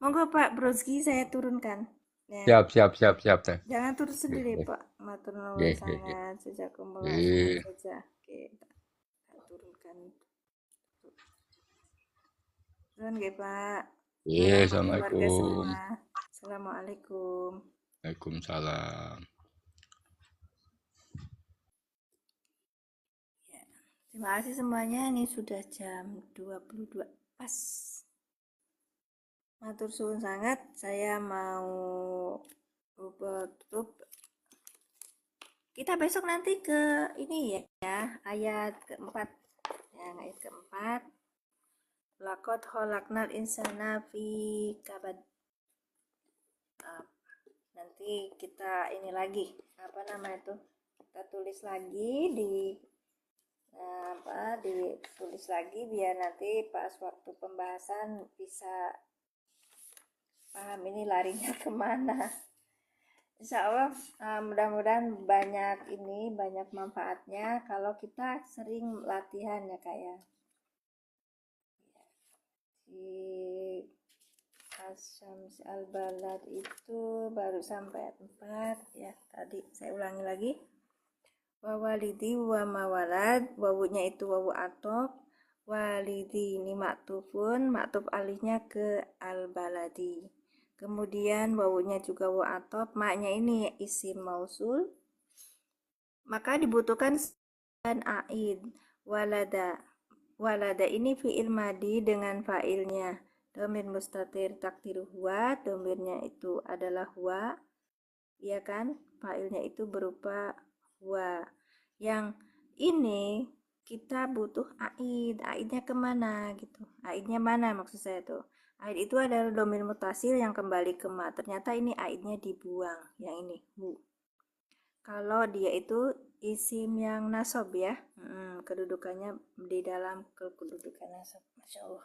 monggo Pak Broski saya turunkan. Ya. Siap teh. Jangan turun sendiri Nggih, Pak. Matur nuwun nggih. sangat. Jazakumullah Nggih. saja. Oke, tak turunkan. Nuwun nggih Pak. Iya, Keluarga semua. Assalamualaikum. Assalamualaikum. Waalaikumsalam. Terima kasih semuanya. Ini sudah jam 22 pas. Matur suwun sangat. Saya mau tutup. Kita besok nanti ke ini ya, ayat keempat. Yang ayat keempat. Laqad khalaqnal insana fi kabad. Nanti kita ini lagi, apa nama itu? Kita tulis lagi ditulis lagi biar nanti pas waktu pembahasan bisa paham ini larinya kemana. Insya Allah mudah-mudahan banyak manfaatnya kalau kita sering latihan ya kayak di Asyams al-Balad itu baru sampai 4 ya. Tadi saya ulangi lagi. Wawalidi wa mawalad, wawunya itu wawu atop, walidi ini maktufun, maktuf alihnya ke al-baladi. Kemudian wawunya juga wawu atop, maknya ini isim mausul. Maka dibutuhkan dan aid. walada. Walada ini fi'il madi dengan fa'ilnya. Domir mustatir takdiru huwa, domirnya itu adalah huwa, ya kan? Fa'ilnya itu berupa huwa. Yang ini kita butuh aid. Aidnya kemana gitu? Aidnya mana maksud saya tuh? Aid itu adalah domir mutasil yang kembali ke ma. Ternyata ini aidnya dibuang. Yang ini hu. Kalau dia itu isim yang nasab ya, kedudukannya di dalam kedudukan nasab. Masya Allah.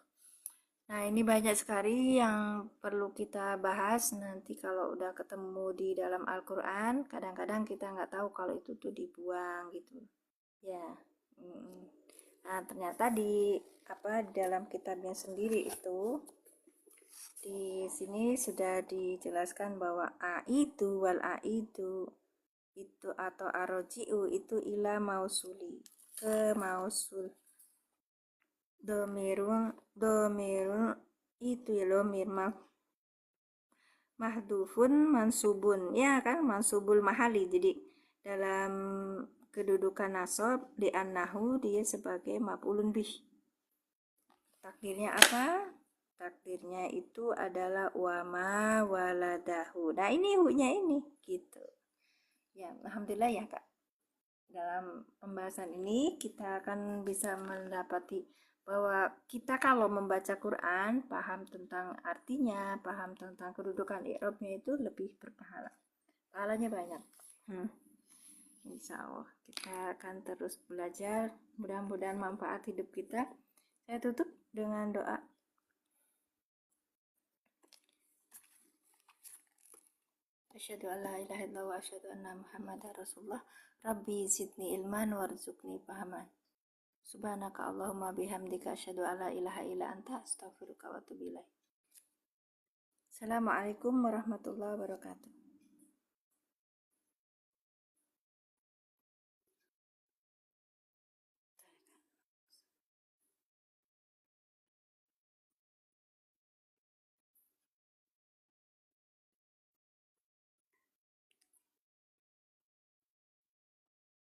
Nah, ini banyak sekali yang perlu kita bahas nanti kalau udah ketemu di dalam Al-Quran. Kadang-kadang kita nggak tahu kalau itu tuh dibuang gitu. Ya. Nah, ternyata di dalam kitabnya sendiri itu di sini sudah dijelaskan bahwa aidu wal aidu itu atau arojiu itu ila mausuli ke mausul. Domirun itu ya domir mahdufun mansubun, ya kan, mansubul mahali. Jadi dalam kedudukan nasab di annahu dia sebagai maf'ulun bih. Takdirnya apa? Takdirnya itu adalah wama waladahu. Nah, ini hu-nya ini gitu. Ya, alhamdulillah ya, Kak. Dalam pembahasan ini kita akan bisa mendapati bahwa kita kalau membaca Quran, paham tentang artinya, paham tentang kedudukan i'rabnya itu lebih berpahala. Pahalanya banyak. Insya Allah kita akan terus belajar. Mudah-mudahan manfaat hidup kita. Saya tutup dengan doa. Asyhadu an la ilaha illallah wa asyhadu anna Muhammadar Rasulullah. Rabbi zidni ilman warzuqni fahaman. Subhanaka Allahumma bihamdika asyhadu an la ilaha illa anta astaghfiruka wa atubu ilaik. Assalamualaikum warahmatullahi wabarakatuh.